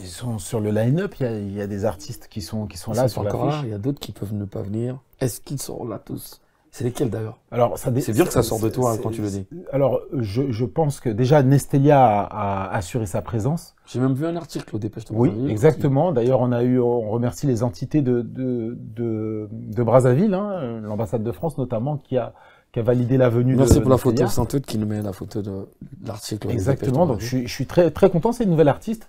Ils sont sur le line-up, il y a des artistes qui sont là sur l'affiche. Il y a d'autres qui peuvent ne pas venir. Est-ce qu'ils sont là tous? C'est lesquels d'ailleurs? Alors, c'est bien que ça sort de toi quand tu le dis. Alors, je pense que déjà Nestelia a assuré sa présence. J'ai même vu un article au Dépêche de Oui, exactement. D'ailleurs, on remercie les entités de Brazzaville, hein, l'ambassade de France notamment, qui a validé la venue. Merci pour la photo de Saint-Eudes qui nous met la photo de l'article. Exactement. Donc, je suis très très content. C'est une nouvelle artiste.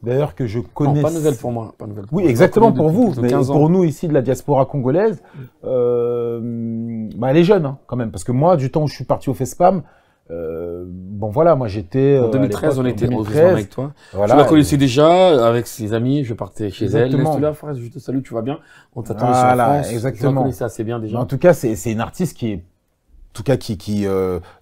D'ailleurs que je connais. Non, pas nouvelle pour moi. Pas nouvelle pour oui, exactement pour vous, mais pour nous ici de la diaspora congolaise, elle est jeune hein, quand même, parce que moi, du temps où je suis parti au FESPAM, voilà, moi j'étais. En 2013, on était avec toi. Voilà, je la connaissais déjà avec ses amis, je partais chez elle. Laisse-la, frère, je te salue, tu vas bien. On t'attendait sur France. Exactement. Je la connaissais assez bien déjà. Mais en tout cas, c'est une artiste qui est. En tout cas, qui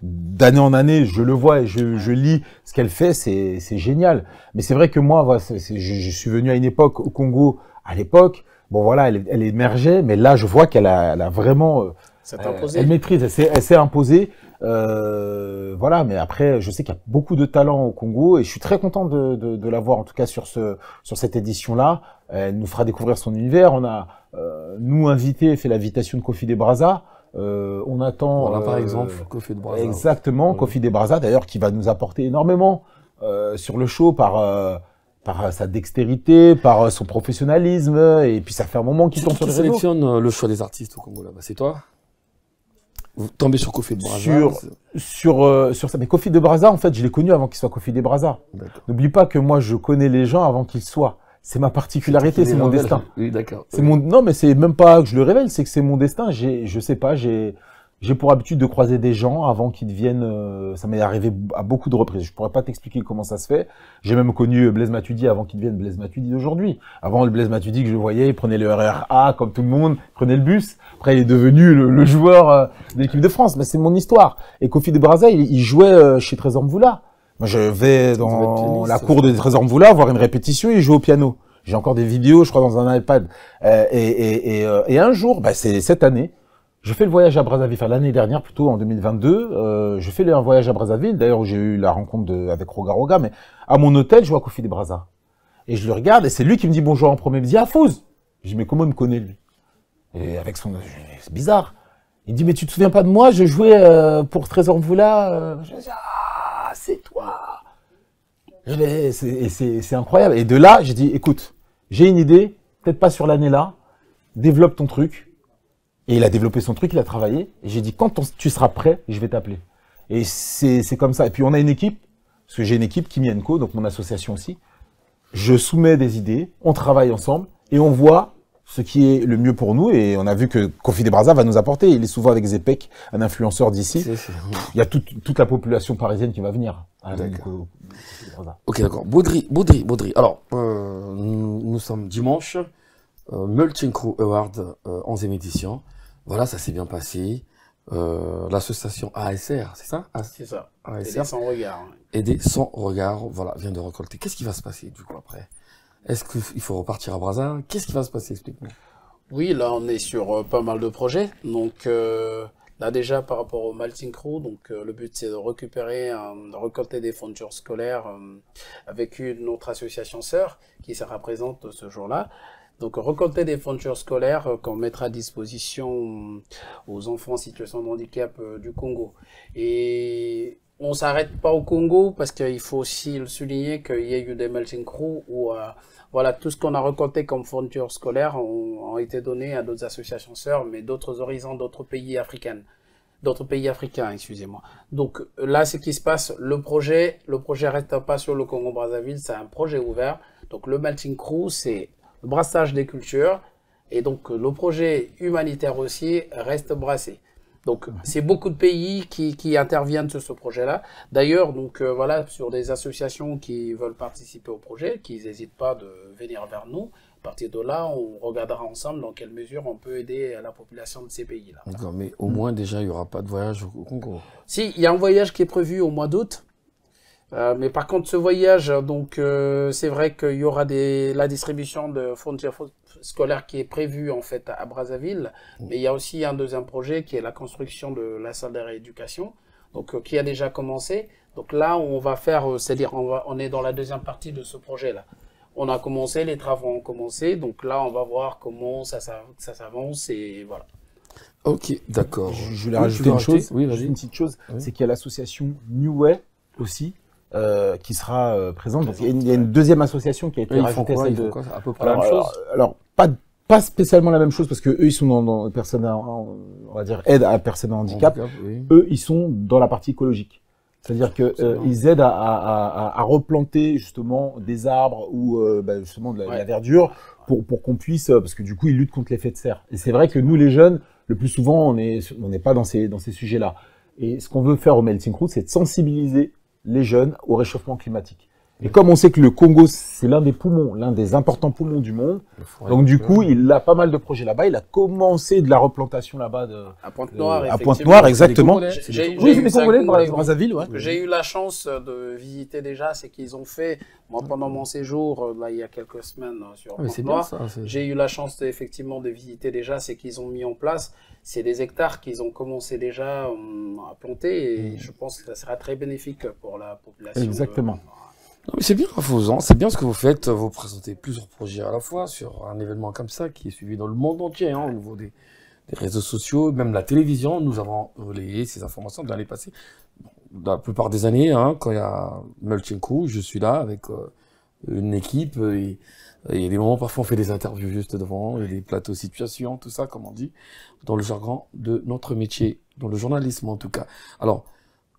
d'année en année, je le vois et je lis ce qu'elle fait, c'est génial. Mais c'est vrai que moi, voilà, je suis venu à une époque au Congo, à l'époque, elle émergeait, mais là, je vois qu'elle a vraiment, elle maîtrise, elle s'est imposée. Voilà, mais après, je sais qu'il y a beaucoup de talent au Congo et je suis très content de la voir, en tout cas sur cette édition-là. Elle nous fera découvrir son univers. On a, nous, invités, fait l'invitation de Kofi des Brazza. On attend. Voilà, par exemple, Kofi de Brazza. Exactement, Kofi des Brazza, d'ailleurs, qui va nous apporter énormément sur le show par sa dextérité, par son professionnalisme, et puis ça fait un moment qu'il tombe sur les réseaux. Qui sélectionne le choix des artistes au Congo là-bas? C'est toi? Vous tombez sur Kofi de Brazza? Sur ça. Mais Kofi de Brazza, en fait, je l'ai connu avant qu'il soit Kofi des Brazza. N'oublie pas que moi, je connais les gens avant qu'ils soient. C'est ma particularité, c'est mon destin. Oui, d'accord. Non, mais c'est même pas que je le révèle, c'est que c'est mon destin. Je sais pas, j'ai j'ai pour habitude de croiser des gens avant qu'ils deviennent... ça m'est arrivé à beaucoup de reprises. Je pourrais pas t'expliquer comment ça se fait. J'ai même connu Blaise Matuidi avant qu'il devienne Blaise Matuidi d'aujourd'hui. Avant, le Blaise Matuidi que je voyais, il prenait le RER A comme tout le monde, il prenait le bus. Après, il est devenu le joueur de l'équipe de France. Mais c'est mon histoire. Et Kofi de Brazza, il jouait chez Trésor Mvula. Moi, je vais dans la cour de Trésor Mvula voir une répétition, il joue au piano. J'ai encore des vidéos, je crois, dans un iPad. Et un jour, c'est cette année, je fais le voyage à Brazzaville, enfin l'année dernière plutôt, en 2022, je fais un voyage à Brazzaville, d'ailleurs où j'ai eu la rencontre avec Roga Roga, mais à mon hôtel, je vois Kofi de Brazza. Et je le regarde, et c'est lui qui me dit bonjour en premier, il me dit « Ah, Fouz !» Je dis « Mais comment il me connaît, lui ?» Et avec son... C'est bizarre. Il me dit « Mais tu te souviens pas de moi, je jouais pour Trésor Mvula Je dis « Ah, c'est toi !» C'est incroyable. Et de là, j'ai dit « Écoute, j'ai une idée, peut-être pas sur l'année là, développe ton truc. » Et il a développé son truc, il a travaillé. Et j'ai dit, quand tu seras prêt, je vais t'appeler. Et c'est comme ça. Et puis on a une équipe, parce que j'ai une équipe, Kimi Co, donc mon association aussi. Je soumets des idées, on travaille ensemble, et on voit ce qui est le mieux pour nous. Et on a vu que Kofi de Brazza va nous apporter. Il est souvent avec Zepek, un influenceur d'ici. Il y a toute la population parisienne qui va venir. Ok, d'accord. Baudry. Alors, nous sommes dimanche. Melting Crew Award, 11e édition. Voilà, ça s'est bien passé. L'association ASR, c'est ça? C'est ça. ASR. Aider sans regard. Aider sans regard, voilà, vient de récolter. Qu'est-ce qui va se passer, du coup, après? Est-ce qu'il faut repartir à Brazza? Qu'est-ce qui va se passer? Explique-moi. Oui, là, on est sur pas mal de projets. Donc, là, déjà, par rapport au Melting Crew, donc, le but, c'est de récupérer, de récolter des fournitures scolaires avec une autre association sœur qui sera présente ce jour-là. Donc, récolter des fournitures scolaires qu'on mettra à disposition aux enfants en situation de handicap du Congo. Et on s'arrête pas au Congo parce qu'il faut aussi le souligner qu'il y a eu des melting crew où voilà, tout ce qu'on a récolté comme fournitures scolaires ont été donnés à d'autres associations sœurs, mais d'autres horizons, d'autres pays africains. Excusez-moi. Donc là, ce qui se passe, le projet reste pas sur le Congo-Brazzaville, c'est un projet ouvert. Donc le melting crew, c'est le brassage des cultures, et donc le projet humanitaire aussi reste brassé. Donc c'est beaucoup de pays qui interviennent sur ce projet-là. D'ailleurs, donc voilà, sur des associations qui veulent participer au projet, qu'ils n'hésitent pas de venir vers nous. À partir de là, on regardera ensemble dans quelle mesure on peut aider la population de ces pays-là. D'accord, mais au moins déjà, il n'y aura pas de voyage au Congo. Si, il y a un voyage qui est prévu au mois d'août. Mais par contre, ce voyage, donc c'est vrai qu'il y aura la distribution de fournitures scolaires qui est prévue en fait à Brazzaville. Mais il y a aussi un deuxième projet qui est la construction de la salle de rééducation, donc qui a déjà commencé. Donc là, on va faire, c'est-à-dire on est dans la deuxième partie de ce projet-là. On a commencé, les travaux ont commencé, donc là, on va voir comment ça s'avance et voilà. Ok, d'accord. Je voulais rajouter une chose, oui, une petite chose, oui. C'est qu'il y a l'association New Way aussi, qui sera présente. Donc, il y a une deuxième association qui a été rajoutée. Ils font quoi, à peu près la même chose. Alors pas spécialement la même chose parce que eux ils sont dans personnes, on va dire aide à personnes en handicap. Oui. Eux ils sont dans la partie écologique. C'est-à-dire que ils aident à replanter justement des arbres ou justement de la verdure pour qu'on puisse, parce que du coup ils luttent contre l'effet de serre. Et c'est vrai que nous les jeunes, le plus souvent on n'est pas dans ces sujets-là. Et ce qu'on veut faire au Melting Crew, c'est de sensibiliser les jeunes au réchauffement climatique. Et comme on sait que le Congo, c'est l'un des poumons, l'un des importants poumons du monde, donc du coup, il a pas mal de projets là-bas. Il a commencé de la replantation là-bas à Pointe-Noire. À Pointe-Noire, exactement. Oui, c'est des Congolais par Brazzaville, ouais. J'ai eu la chance de visiter déjà, c'est qu'ils ont fait, moi pendant mon séjour, là il y a quelques semaines sur Pointe-Noire, j'ai eu la chance effectivement de visiter déjà, c'est qu'ils ont mis en place, c'est des hectares qu'ils ont commencé déjà à planter et je pense que ça sera très bénéfique pour la population. Exactement. Non, mais c'est bien, reposant, c'est bien ce que vous faites, vous présentez plusieurs projets à la fois sur un événement comme ça qui est suivi dans le monde entier, hein, au niveau des réseaux sociaux, même la télévision. Nous avons relayé ces informations de l'année passée. La plupart des années, hein, quand il y a Melting Crew, je suis là avec une équipe et il y a des moments, parfois on fait des interviews juste devant, il y a des plateaux situations, tout ça, comme on dit, dans le jargon de notre métier, dans le journalisme en tout cas. Alors,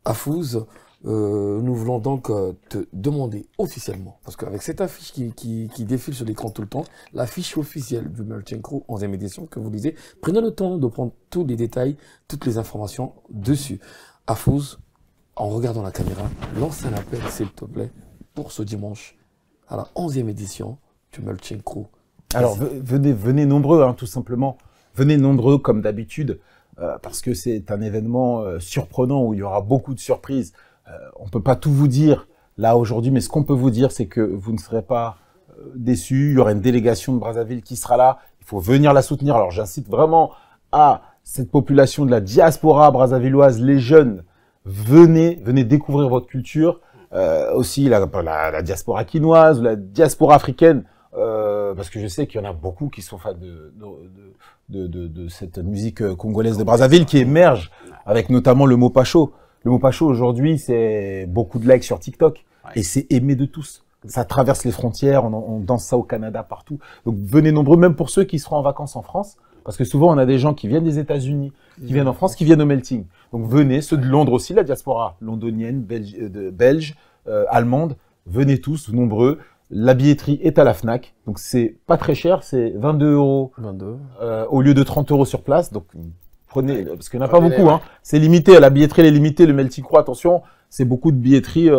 Afouze, Nous voulons donc te demander officiellement, parce qu'avec cette affiche qui défile sur l'écran tout le temps, l'affiche officielle du Melting Crew 11e édition que vous lisez, prenez le temps de prendre tous les détails, toutes les informations dessus. Afouz, en regardant la caméra, lance un appel, s'il te plaît, pour ce dimanche, à la 11e édition du Melting Crew. Alors, venez nombreux, hein, tout simplement. Venez nombreux, comme d'habitude, parce que c'est un événement surprenant où il y aura beaucoup de surprises. On peut pas tout vous dire là aujourd'hui, mais ce qu'on peut vous dire, c'est que vous ne serez pas déçus. Il y aura une délégation de Brazzaville qui sera là. Il faut venir la soutenir. Alors, j'incite vraiment à cette population de la diaspora brazzavilloise, les jeunes. Venez découvrir votre culture. Aussi la diaspora quinoise, la diaspora africaine. Parce que je sais qu'il y en a beaucoup qui sont fans de cette musique congolaise de Brazzaville qui émerge avec notamment le Mopacho. Le Mopacho aujourd'hui, c'est beaucoup de likes sur TikTok et c'est aimé de tous. Ça traverse les frontières, on danse ça au Canada, partout. Donc venez nombreux, même pour ceux qui seront en vacances en France, parce que souvent on a des gens qui viennent des États-Unis, qui viennent en France, qui viennent au melting. Donc venez, ceux de Londres aussi, la diaspora londonienne, belge, allemande, venez tous, nombreux. La billetterie est à la Fnac, donc c'est pas très cher, c'est 22 € au lieu de 30 € sur place. Donc prenez, parce qu'il n'y en a pas beaucoup, hein. C'est limité, la billetterie elle est limitée, le Melting Crew, attention, c'est beaucoup de billetterie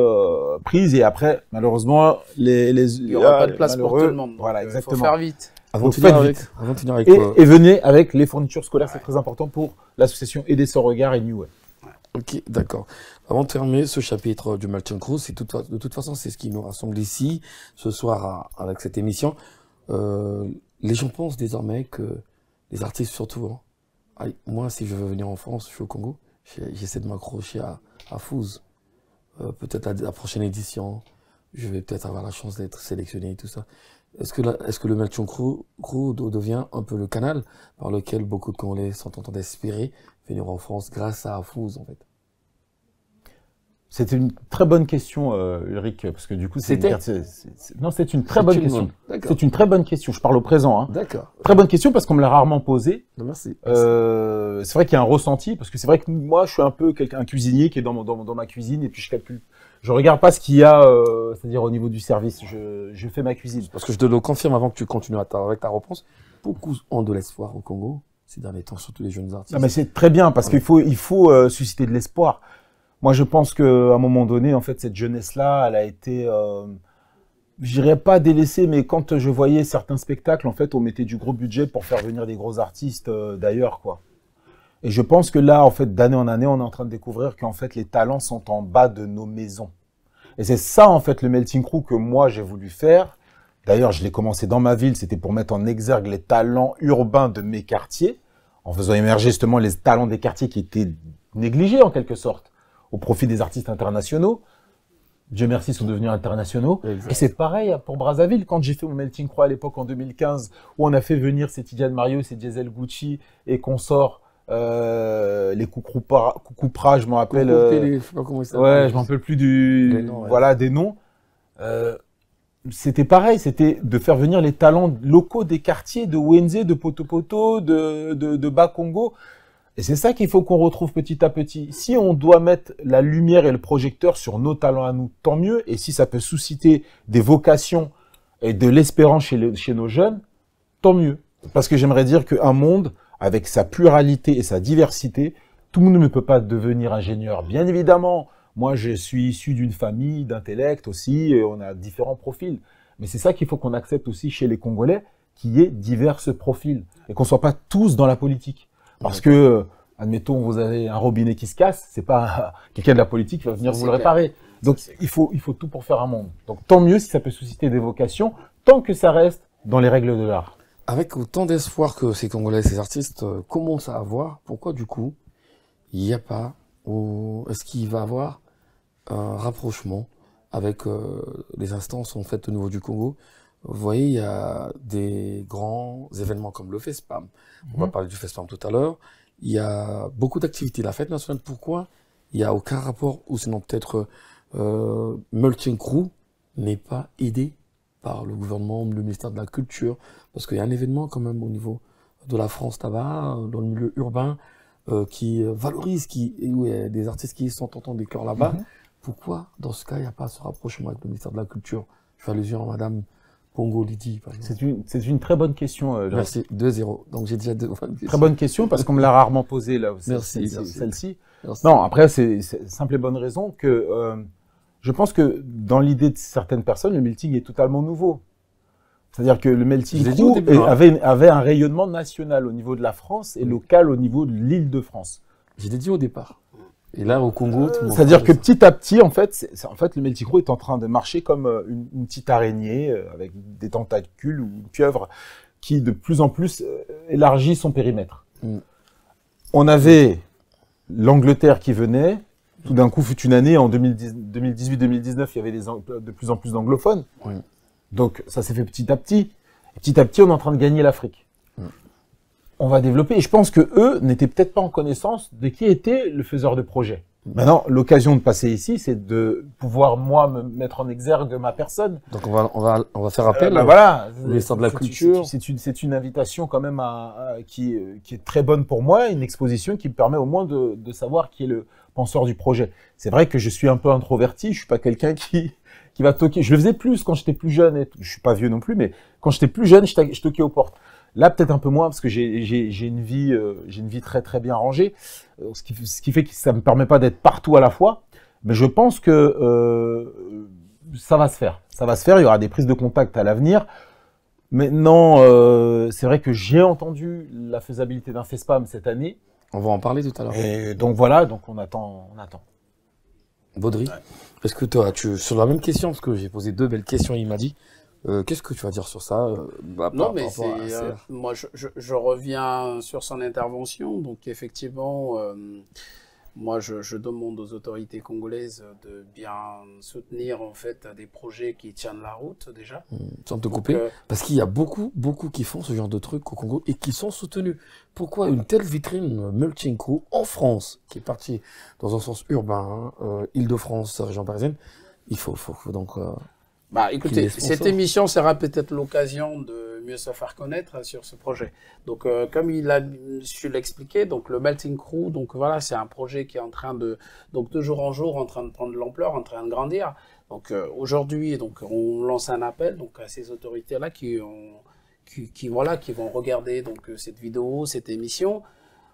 prises et après, malheureusement, il n'y aura pas de place pour tout le monde. Voilà, exactement. Il faut faire vite. Avant de finir avec et venez avec les fournitures scolaires, c'est très important pour l'association Aider son regard et New Way. Ok, d'accord. Avant de terminer ce chapitre du Melting Crew, de toute façon, c'est ce qui nous rassemble ici, ce soir, avec cette émission. Les gens pensent désormais que les artistes, surtout, hein, moi, si je veux venir en France, je suis au Congo, j'essaie de m'accrocher à Fouz. Peut-être la prochaine édition, je vais peut-être avoir la chance d'être sélectionné et tout ça. Est-ce que le Melting Crew devient un peu le canal par lequel beaucoup de Congolais sont en train d'espérer venir en France grâce à Fouz, en fait? C'était une très bonne question, Ulrich, parce que du coup, c'est une très bonne question. C'est une très bonne question. Je parle au présent, hein. D'accord. Très bonne question parce qu'on me l'a rarement posée. Merci. C'est vrai qu'il y a un ressenti, parce que c'est vrai que moi, je suis un peu un cuisinier qui est dans ma cuisine et puis je calcule. Je regarde pas ce qu'il y a, c'est-à-dire au niveau du service. Je fais ma cuisine. Parce que je te le confirme avant que tu continues avec ta réponse. Beaucoup ont de l'espoir au Congo ces derniers temps, surtout les jeunes artistes. Non, mais c'est très bien parce qu'il faut susciter de l'espoir. Moi, je pense qu'à un moment donné, en fait, cette jeunesse-là, elle a été, je dirais pas délaissée, mais quand je voyais certains spectacles, en fait, on mettait du gros budget pour faire venir des gros artistes d'ailleurs, quoi. Et je pense que là, en fait, d'année en année, on est en train de découvrir qu'en fait, les talents sont en bas de nos maisons. Et c'est ça, en fait, le Melting Crew que moi, j'ai voulu faire. D'ailleurs, je l'ai commencé dans ma ville, c'était pour mettre en exergue les talents urbains de mes quartiers, en faisant émerger justement les talents des quartiers qui étaient négligés, en quelque sorte, au profit des artistes internationaux. Dieu merci, sont devenus internationaux. Exact. Et c'est pareil pour Brazzaville. Quand j'ai fait mon Melting Crew à l'époque, en 2015, où on a fait venir ces Tidiane Mario, ces Diesel Gucci et consorts, les Coucoupra, je m'en rappelle. Je sais pas comment ils s'appellent. Ouais, je m'en rappelle plus des noms. C'était pareil, c'était de faire venir les talents locaux des quartiers de Wenze, de Potopoto, de Bas-Congo. Et c'est ça qu'il faut qu'on retrouve petit à petit. Si on doit mettre la lumière et le projecteur sur nos talents à nous, tant mieux. Et si ça peut susciter des vocations et de l'espérance chez nos jeunes, tant mieux. Parce que j'aimerais dire qu'un monde, avec sa pluralité et sa diversité, tout le monde ne peut pas devenir ingénieur. Bien évidemment, moi je suis issu d'une famille d'intellect aussi, et on a différents profils. Mais c'est ça qu'il faut qu'on accepte aussi chez les Congolais, qu'il y ait divers profils. Et qu'on ne soit pas tous dans la politique. Parce que, admettons, vous avez un robinet qui se casse, c'est pas quelqu'un de la politique qui va venir vous le réparer. Donc, il faut tout pour faire un monde. Donc, tant mieux si ça peut susciter des vocations, tant que ça reste dans les règles de l'art. Avec autant d'espoir que ces Congolais, ces artistes commencent à avoir, pourquoi du coup, il n'y a pas, ou est-ce qu'il va y avoir un rapprochement avec les instances en fait au niveau du Congo? Vous voyez, il y a des grands événements comme le FESPAM. On va parler du FESPAM tout à l'heure. Il y a beaucoup d'activités. La fête nationale, pourquoi il n'y a aucun rapport, ou sinon peut-être Melting Crew n'est pas aidé par le gouvernement, le ministère de la Culture, parce qu'il y a un événement quand même au niveau de la France là-bas, dans le milieu urbain, qui valorise, où il y a des artistes qui sont entendus des cœurs là-bas. pourquoi, dans ce cas, il n'y a pas ce rapprochement avec le ministère de la Culture? Je fais allusion à Madame Pongo Lydie, par exemple. C'est une très bonne question. Merci, 2-0. Donc j'ai déjà deux bonnes questions. Très bonne question parce qu'on me l'a rarement posée là. Merci, Celle-ci. Merci. Non, après, c'est simple et bonne raison que je pense que dans l'idée de certaines personnes, le melting est totalement nouveau. C'est-à-dire que le melting Je l'ai dit au crew début, hein. avait un rayonnement national au niveau de la France et local au niveau de l'Île-de-France. Je l'ai dit au départ. Et là, au Congo, tout le monde C'est-à-dire parle que de ça. petit à petit, en fait, le melting crew est en train de marcher comme une petite araignée avec des tentacules ou une pieuvre qui de plus en plus élargit son périmètre. Mm. On avait l'Angleterre qui venait. Tout d'un coup, fut une année, en 2018-2019, il y avait de plus en plus d'anglophones. Oui. Donc, ça s'est fait petit à petit. Et petit à petit, on est en train de gagner l'Afrique. On va développer. Et je pense que eux n'étaient peut-être pas en connaissance de qui était le faiseur de projet. Maintenant, l'occasion de passer ici, c'est de pouvoir, moi, me mettre en exergue ma personne. Donc on va faire appel Voilà. au ministère de la Culture. C'est une invitation quand même qui est très bonne pour moi, une exposition qui me permet au moins de savoir qui est le penseur du projet. C'est vrai que je suis un peu introverti, je suis pas quelqu'un qui va toquer. Je le faisais plus quand j'étais plus jeune, et je suis pas vieux non plus, mais quand j'étais plus jeune, je toquais aux portes. Là, peut-être un peu moins parce que j'ai une vie très très bien rangée, ce qui fait que ça me permet pas d'être partout à la fois. Mais je pense que ça va se faire. Ça va se faire. Il y aura des prises de contact à l'avenir. Maintenant, c'est vrai que j'ai entendu la faisabilité d'un FESPAM cette année. On va en parler tout à l'heure. Et donc voilà, donc on attend. Baudry, est-ce que toi, sur la même question, parce que j'ai posé deux belles questions, il m'a dit, qu'est-ce que tu vas dire sur ça Non, mais moi, je reviens sur son intervention. Donc, effectivement, moi, je demande aux autorités congolaises de bien soutenir, en fait, des projets qui tiennent la route, déjà. Sans te couper, parce qu'il y a beaucoup qui font ce genre de trucs au Congo et qui sont soutenus. Pourquoi une telle vitrine melting crew en France, qui est partie dans un sens urbain, Île-de-France, région parisienne, il faut donc... Bah, écoutez, cette émission sera peut-être l'occasion de mieux se faire connaître sur ce projet. Donc, comme il a su l'expliquer, donc le Melting Crew, donc voilà, c'est un projet qui est en train de jour en jour, en train de prendre de l'ampleur, en train de grandir. Donc, aujourd'hui, donc on lance un appel donc à ces autorités-là qui vont regarder donc cette vidéo, cette émission.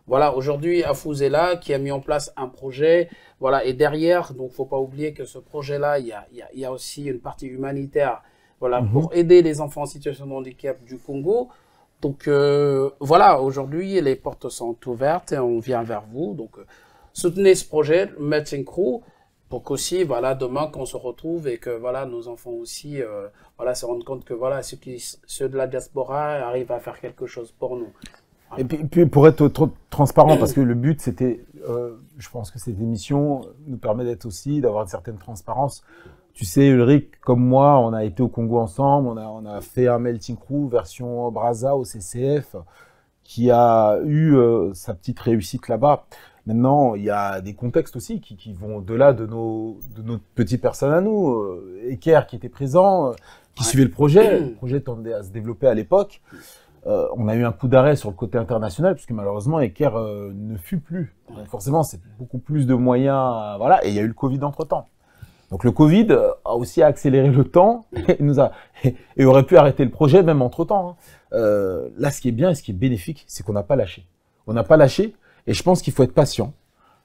Voilà, aujourd'hui, Afous est là, qui a mis en place un projet. Voilà, et derrière, donc, faut pas oublier que ce projet-là, il y a aussi une partie humanitaire. Voilà, pour aider les enfants en situation de handicap du Congo. Donc, voilà, aujourd'hui, les portes sont ouvertes et on vient vers vous. Donc, soutenez ce projet, le Melting Crew, pour qu'aussi, voilà, demain, qu'on se retrouve et que, voilà, nos enfants aussi, voilà, se rendent compte que, voilà, ceux de la diaspora arrivent à faire quelque chose pour nous. Et puis pour être trop transparent, parce que le but c'était, je pense que cette émission nous permet d'avoir une certaine transparence. Tu sais, Ulrich, comme moi, on a été au Congo ensemble, on a fait un Melting Crew version Brazza au CCF, qui a eu sa petite réussite là-bas. Maintenant, il y a des contextes aussi qui vont au-delà de notre petite personne à nous. Eker qui était présent, qui suivait le projet. Le projet tendait à se développer à l'époque. On a eu un coup d'arrêt sur le côté international puisque malheureusement Eker ne fut plus. Donc forcément, c'est beaucoup plus de moyens, voilà. Et il y a eu le Covid entre-temps. Donc le Covid a aussi accéléré le temps et aurait pu arrêter le projet même entre-temps. Là, ce qui est bien et ce qui est bénéfique, c'est qu'on n'a pas lâché. On n'a pas lâché et je pense qu'il faut être patient.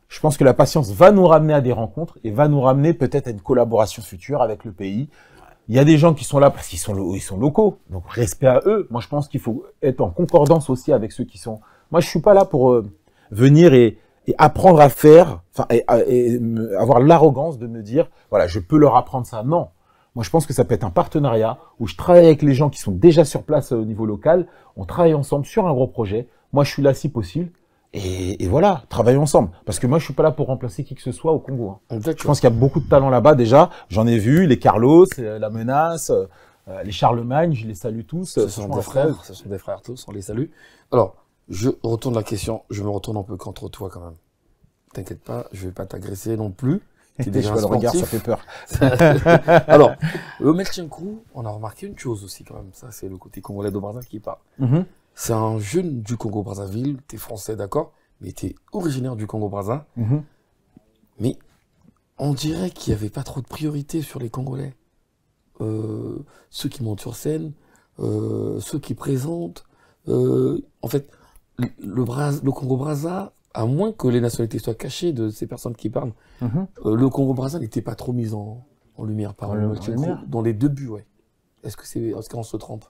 Je pense que la patience va nous ramener à des rencontres et va nous ramener peut-être à une collaboration future avec le pays. Il y a des gens qui sont là parce qu'ils sont locaux, donc respect à eux. Moi, je pense qu'il faut être en concordance aussi avec ceux qui sont... Moi, je suis pas là pour venir et apprendre à faire, enfin, et avoir l'arrogance de me dire, voilà, je peux leur apprendre ça. Non. Moi, je pense que ça peut être un partenariat où je travaille avec les gens qui sont déjà sur place au niveau local. On travaille ensemble sur un gros projet. Moi, je suis là si possible. Et voilà, travaillons ensemble. Parce que moi, je suis pas là pour remplacer qui que ce soit au Congo. Hein. Je pense qu'il y a beaucoup de talents là-bas déjà. J'en ai vu, les Carlos, la Menace, les Charlemagne, je les salue tous. Ce sont des frères tous, on les salue. Alors, je retourne la question, je me retourne un peu contre toi quand même. T'inquiète pas, je vais pas t'agresser non plus. Tu es déjà un sportif. Regarde, ça fait peur. Alors, le Melting Crew, on a remarqué une chose aussi quand même. Ça, c'est le côté congolais de Brazzaville qui parle. C'est un jeune du Congo-Brazzaville, t'es français, d'accord, mais t'es originaire du Congo-Brazza. Mais On dirait qu'il n'y avait pas trop de priorité sur les Congolais. Ceux qui montent sur scène, ceux qui présentent. En fait, le Congo-Brazza, à moins que les nationalités soient cachées de ces personnes qui parlent, le Congo-Brazza n'était pas trop mis en lumière par le lumière. dans les deux buts, ouais. Est-ce qu'on se trompe?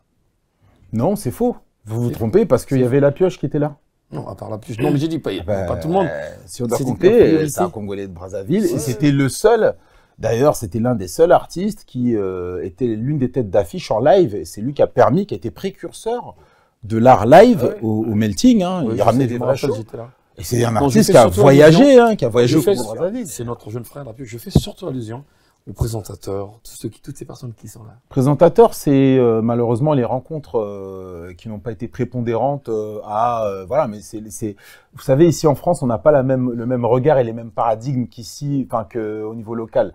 Non, c'est faux. Vous vous trompez parce qu'il y avait la pioche qui était là. Non, à part la pioche. Non, mais j'ai dit pas tout le monde. Si on doit C'était compter, la priorité. c'est un Congolais de Brazzaville. Et c'était le seul, d'ailleurs, c'était l'un des seuls artistes qui était l'une des têtes d'affiche en live. Et c'est lui qui a été précurseur de l'art live au melting. Hein. Ouais, Il ramenait je des me vrais rappelle, shows. j'étais là. Et c'est un Bon, artiste je qui fais a surtout voyagé, allusion. qui a voyagé au Je fais- Congo-Brazzaville. C'est notre jeune frère, la pioche. Je fais surtout allusion aux présentateurs, toutes ces personnes qui sont là. Présentateur, c'est malheureusement les rencontres qui n'ont pas été prépondérantes voilà, mais vous savez, ici en France, on n'a pas le même regard et les mêmes paradigmes qu'ici, enfin qu'au niveau local.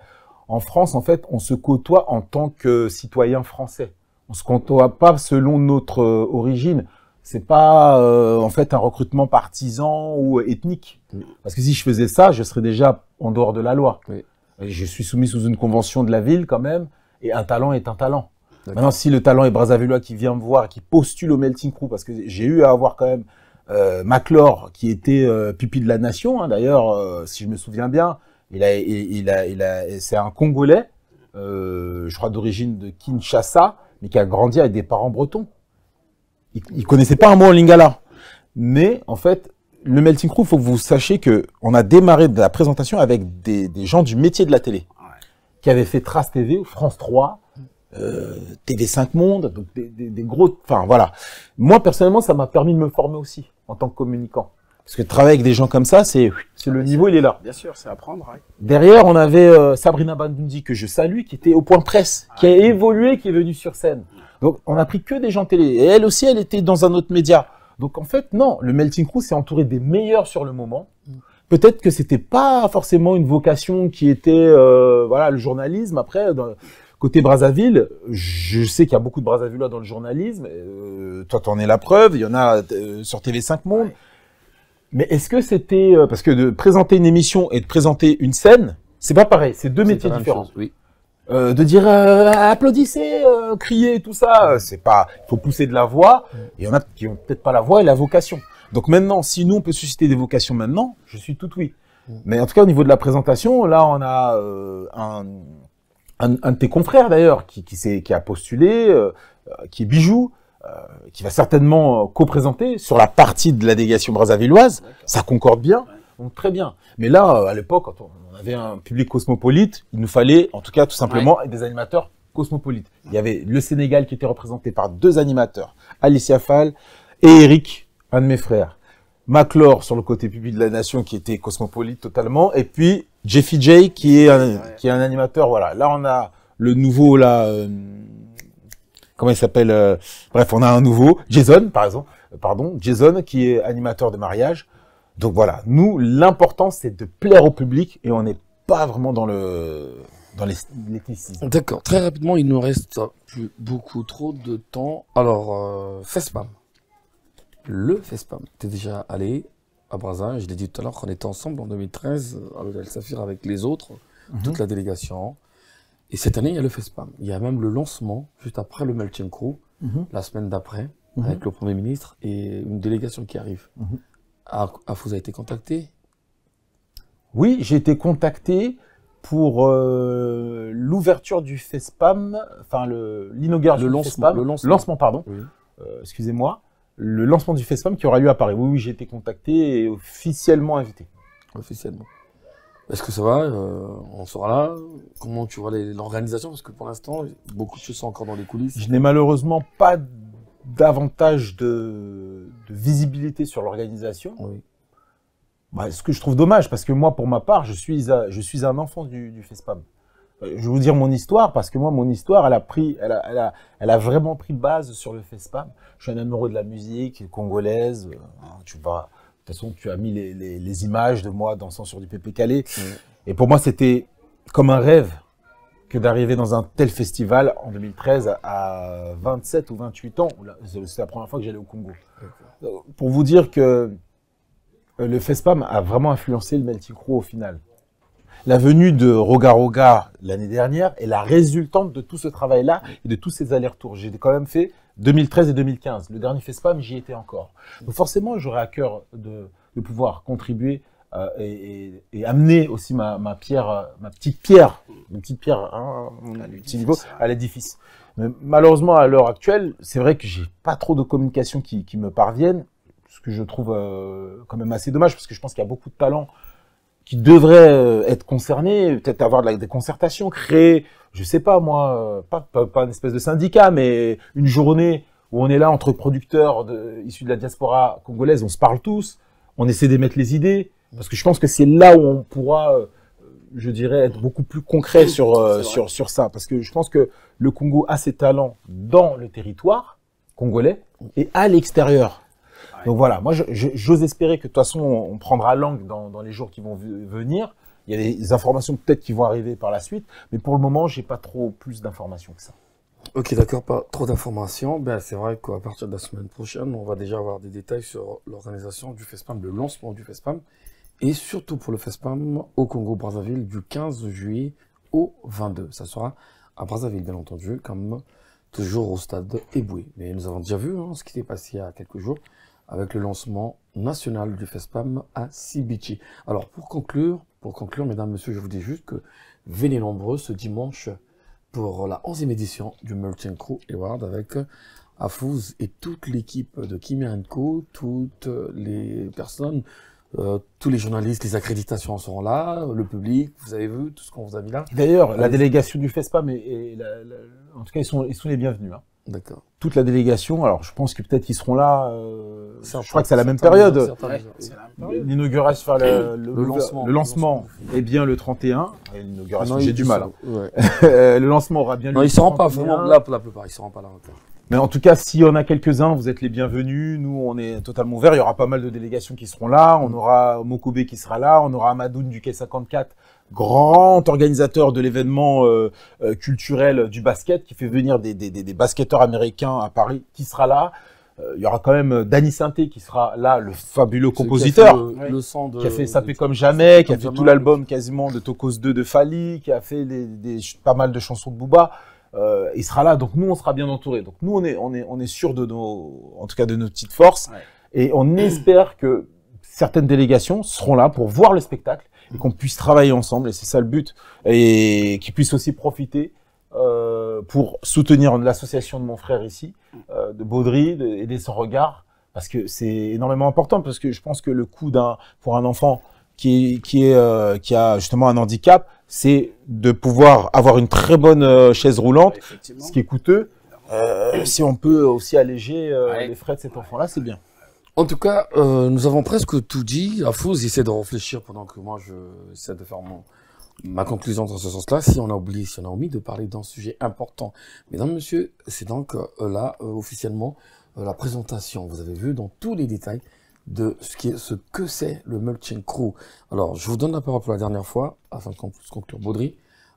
En France, en fait, on se côtoie en tant que citoyen français. On se côtoie pas selon notre origine. C'est pas en fait un recrutement partisan ou ethnique. Oui. Parce que si je faisais ça, je serais déjà en dehors de la loi. Oui. Et je suis soumis sous une convention de la ville quand même, et un talent est un talent. D'accord. Maintenant, si le talent est Brazzavillois qui vient me voir, qui postule au Melting Crew, parce que j'ai eu à avoir quand même Maclor, qui était pupille de la nation, hein, d'ailleurs, si je me souviens bien, c'est un Congolais, je crois d'origine de Kinshasa, mais qui a grandi avec des parents bretons. Il connaissait pas un mot en lingala. Mais en fait, le Melting Crew, il faut que vous sachiez que on a démarré de la présentation avec des gens du métier de la télé, qui avaient fait Trace TV, France 3, TV5 Monde, donc des gros... Enfin, voilà. Moi, personnellement, ça m'a permis de me former aussi, en tant que communicant. Parce que travailler avec des gens comme ça, c'est le niveau, il est là. Bien sûr, c'est à prendre. Ouais. Derrière, on avait Sabrina Bandundi, que je salue, qui était au Point Presse, qui a évolué, qui est venue sur scène. Donc, on a pris que des gens télé. Et elle aussi, elle était dans un autre média. Donc, en fait, non, le Melting Crew s'est entouré des meilleurs sur le moment. Peut-être que c'était pas forcément une vocation qui était, voilà, le journalisme. Après, côté Brazzaville, je sais qu'il y a beaucoup de Brazzavillois dans le journalisme. Toi, t'en es la preuve. Il y en a sur TV5 Monde. Ouais. Mais est-ce que c'était... parce que de présenter une émission et de présenter une scène, c'est pas pareil. C'est deux métiers différents. Chose, oui. De dire applaudissez, criez, tout ça, c'est pas... Il faut pousser de la voix. Et il y en a qui ont peut-être pas la voix et la vocation. Donc maintenant, si nous, on peut susciter des vocations maintenant, je suis tout oui. Mais en tout cas, au niveau de la présentation, là, on a un de tes confrères, d'ailleurs, qui a postulé, qui est Bijou, qui va certainement co-présenter sur la partie de la délégation brazzavilloise. Ça concorde bien, donc très bien. Mais là, à l'époque, quand on avait un public cosmopolite, il nous fallait, en tout cas, tout simplement, des animateurs cosmopolites. Il y avait le Sénégal qui était représenté par deux animateurs, Alicia Fall et Eric, un de mes frères. Maclor sur le côté public de la nation qui était cosmopolite totalement, et puis Jeffy J qui est un animateur. Voilà, là on a le nouveau là, comment il s'appelle bref, on a un nouveau Jason Jason qui est animateur de mariage. Donc voilà, nous l'important c'est de plaire au public et on n'est pas vraiment dans l'éthicisme. D'accord. Très rapidement, il nous reste plus beaucoup trop de temps. Alors, FESPAM. Le FESPAM. Tu es déjà allé à Brazza, je l'ai dit tout à l'heure, on était ensemble en 2013 à l'Hôtel Saphir avec les autres, toute la délégation. Et cette année, il y a le FESPAM. Il y a même le lancement, juste après le Melting Crew, la semaine d'après, avec le Premier ministre et une délégation qui arrive. Vous avez été contacté? Oui, j'ai été contacté pour l'ouverture du FESPAM, enfin l'inauguration du FESPAM, le lancement, pardon, oui. Excusez-moi. Le lancement du FESPAM qui aura lieu à Paris. Oui, j'ai été contacté et officiellement invité. Officiellement. Est-ce que ça va on sera là? Comment tu vois l'organisation? Parce que pour l'instant, beaucoup de choses sont encore dans les coulisses. Je n'ai malheureusement pas davantage de visibilité sur l'organisation. Oui. Bah, ce que je trouve dommage, parce que moi, pour ma part, je suis un enfant du FESPAM. Je vais vous dire mon histoire, parce que moi, mon histoire, elle a vraiment pris base sur le FESPAM. Je suis un amoureux de la musique congolaise. Tu vois, de toute façon, tu as mis les images de moi dansant sur du pépé calé. Et pour moi, c'était comme un rêve que d'arriver dans un tel festival en 2013 à 27 ou 28 ans. C'est la première fois que j'allais au Congo. Pour vous dire que le FESPAM a vraiment influencé le Melting Crew au final. la venue de Roga Roga l'année dernière est la résultante de tout ce travail-là et de tous ces allers-retours. J'ai quand même fait 2013 et 2015. Le dernier FESPAM, j'y étais encore. Donc forcément, j'aurais à cœur de pouvoir contribuer et amener aussi ma petite pierre, hein, à l'édifice. Mais malheureusement, à l'heure actuelle, c'est vrai que j'ai pas trop de communication qui me parviennent, ce que je trouve quand même assez dommage, parce que je pense qu'il y a beaucoup de talents qui devraient être concernés, peut-être avoir des concertations, créer, je sais pas moi, pas une espèce de syndicat, mais une journée où on est là entre producteurs issus de la diaspora congolaise, on se parle tous, on essaie d'émettre les idées, parce que je pense que c'est là où on pourra, je dirais, être beaucoup plus concret sur ça, parce que je pense que le Congo a ses talents dans le territoire congolais et à l'extérieur. Donc voilà, moi j'ose espérer que de toute façon on prendra langue dans les jours qui vont venir. Il y a des informations peut-être qui vont arriver par la suite, mais pour le moment j'ai pas trop plus d'informations que ça. Ok, d'accord, pas trop d'informations. Ben, c'est vrai qu'à partir de la semaine prochaine, on va déjà avoir des détails sur l'organisation du FESPAM, le lancement du FESPAM, et surtout pour le FESPAM au Congo-Brazzaville du 15 juillet au 22. Ça sera à Brazzaville, bien entendu, comme toujours au stade Eboué. Mais nous avons déjà vu ce qui s'est passé il y a quelques jours avec le lancement national du FESPAM à Sibichi. Alors, pour conclure, mesdames, messieurs, je vous dis juste que venez nombreux ce dimanche pour la 11e édition du Melting Crew Award avec Afouz et toute l'équipe de Kimi & Co, toutes les personnes, tous les journalistes, les accréditations seront là, le public, vous avez vu tout ce qu'on vous a mis là. D'ailleurs, la délégation du FESPAM, en tout cas, ils sont les bienvenus. Hein. D'accord. Toute la délégation, alors je pense que peut-être qu'ils seront là, je crois que c'est à la même période. L'inauguration, le lancement est bien le 31. L'inauguration, j'ai du mal. Ouais. Le lancement aura bien lieu. Non, ils seront pas vraiment là pour la plupart, ils seront pas là encore. Mais en tout cas, s'il y en a quelques-uns, vous êtes les bienvenus. Nous, on est totalement ouverts. Il y aura pas mal de délégations qui seront là. On aura Mokobe qui sera là. On aura Amadoun du Quai 54, grand organisateur de l'événement culturel du basket, qui fait venir des basketteurs américains à Paris, qui sera là. Il y aura quand même Danny Sainté qui sera là, le fabuleux compositeur, qui a fait Sapé comme jamais, qui a fait tout l'album quasiment de Tokos 2 de Fali, qui a fait pas mal de chansons de Booba. Il sera là, donc nous on sera bien entourés. Donc nous on est sûr en tout cas de nos petites forces, et on espère que certaines délégations seront là pour voir le spectacle et qu'on puisse travailler ensemble, et c'est ça le but, et qu'ils puissent aussi profiter pour soutenir l'association de mon frère ici, de Baudry, d'aider son regard, parce que c'est énormément important, parce que je pense que le coût pour un enfant qui a justement un handicap, c'est de pouvoir avoir une très bonne chaise roulante, ce qui est coûteux. Si on peut aussi alléger les frais de cet enfant-là, c'est bien. En tout cas, nous avons presque tout dit. Afouz essaie de réfléchir pendant que moi, j'essaie de faire ma conclusion dans ce sens-là. Si on a oublié, si on a omis de parler d'un sujet important. Mesdames, messieurs, c'est donc là, officiellement, la présentation. Vous avez vu dans tous les détails de ce que c'est le Melting Crew. Alors, je vous donne la parole pour la dernière fois, afin qu'on puisse conclure. Baudry,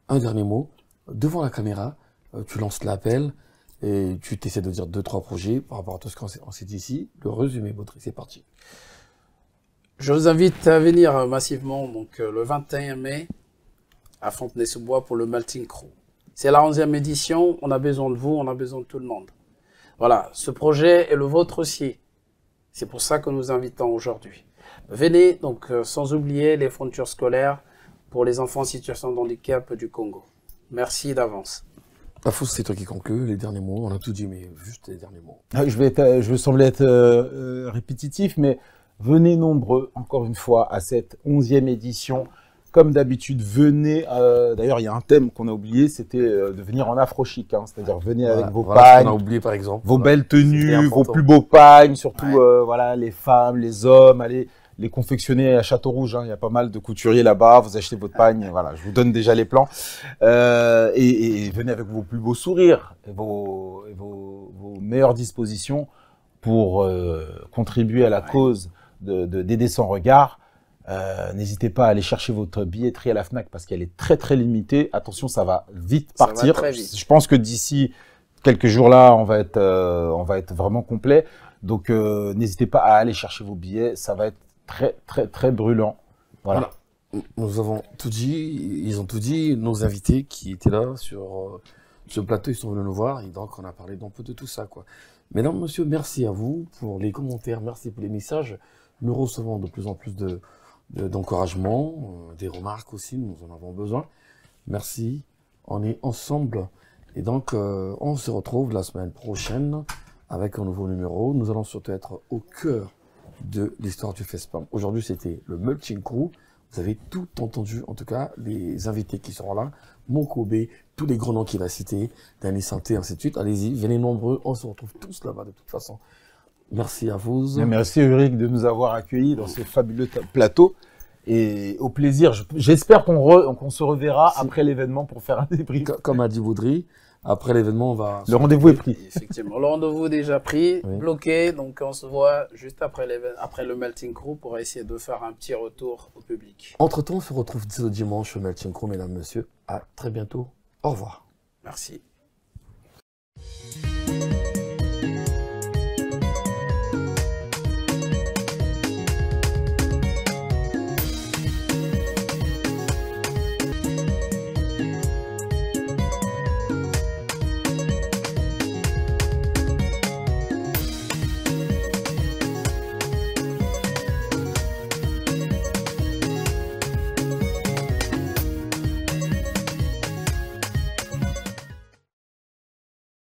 un dernier mot. Devant la caméra, tu lances l'appel et tu t'essaies de dire 2-3 projets par rapport à tout ce qu'on s'est dit ici. Le résumé, Baudry, c'est parti. Je vous invite à venir massivement donc le 21 mai à Fontenay-sous-Bois pour le Melting Crew. C'est la 11e édition, on a besoin de vous, on a besoin de tout le monde. Voilà, ce projet est le vôtre aussi. C'est pour ça que nous invitons aujourd'hui. Venez, donc, sans oublier les fournitures scolaires pour les enfants en situation de handicap du Congo. Merci d'avance. Afouz, c'est toi qui conclue, les derniers mots. On a tout dit, mais juste les derniers mots. Je vais sembler être répétitif, mais venez nombreux, encore une fois, à cette 11e édition. Comme d'habitude, venez, d'ailleurs, il y a un thème qu'on a oublié, c'était de venir en afro-chic, hein, c'est-à-dire venez avec vos pagnes, on a oublié, par exemple, vos belles tenues, vos plus beaux pagnes, surtout voilà, les femmes, les hommes, allez les confectionner à Château-Rouge, hein, il y a pas mal de couturiers là-bas, vous achetez votre pagne, voilà, je vous donne déjà les plans, et venez avec vos plus beaux sourires et vos meilleures dispositions pour contribuer à la cause d'aider son regard. N'hésitez pas à aller chercher votre billetterie à la Fnac parce qu'elle est très très limitée. Attention, ça va vite partir. Va très vite. Je pense que d'ici quelques jours là, on va être vraiment complet. Donc n'hésitez pas à aller chercher vos billets. Ça va être très très très brûlant. Voilà. nous avons tout dit, ils ont tout dit, nos invités qui étaient là sur ce plateau, ils sont venus nous voir, et donc on a parlé d'un peu de tout ça, quoi. Mesdames, messieurs, merci à vous pour les commentaires, merci pour les messages. Nous recevons de plus en plus d'encouragement, des remarques aussi, nous en avons besoin. Merci, on est ensemble. Et donc, on se retrouve la semaine prochaine avec un nouveau numéro. Nous allons surtout être au cœur de l'histoire du FESPAM. Aujourd'hui, c'était le Melting Crew. Vous avez tout entendu, en tout cas, les invités qui seront là, Mokobe, tous les grands noms qu'il a cités, Dani Santé, ainsi de suite. Allez-y, venez nombreux, on se retrouve tous là-bas de toute façon. Merci à vous. Et merci Ulrich de nous avoir accueillis dans ce fabuleux plateau. Et au plaisir, j'espère qu'on se reverra après l'événement pour faire un débrief. Comme a dit Boudry, après l'événement, on va... Le rendez-vous est pris. Effectivement, le rendez-vous est déjà pris, Oui. bloqué, donc on se voit juste après le Melting Crew pour essayer de faire un petit retour au public. Entre-temps, on se retrouve ce dimanche au Melting Crew, mesdames, messieurs. À très bientôt. Au revoir. Merci.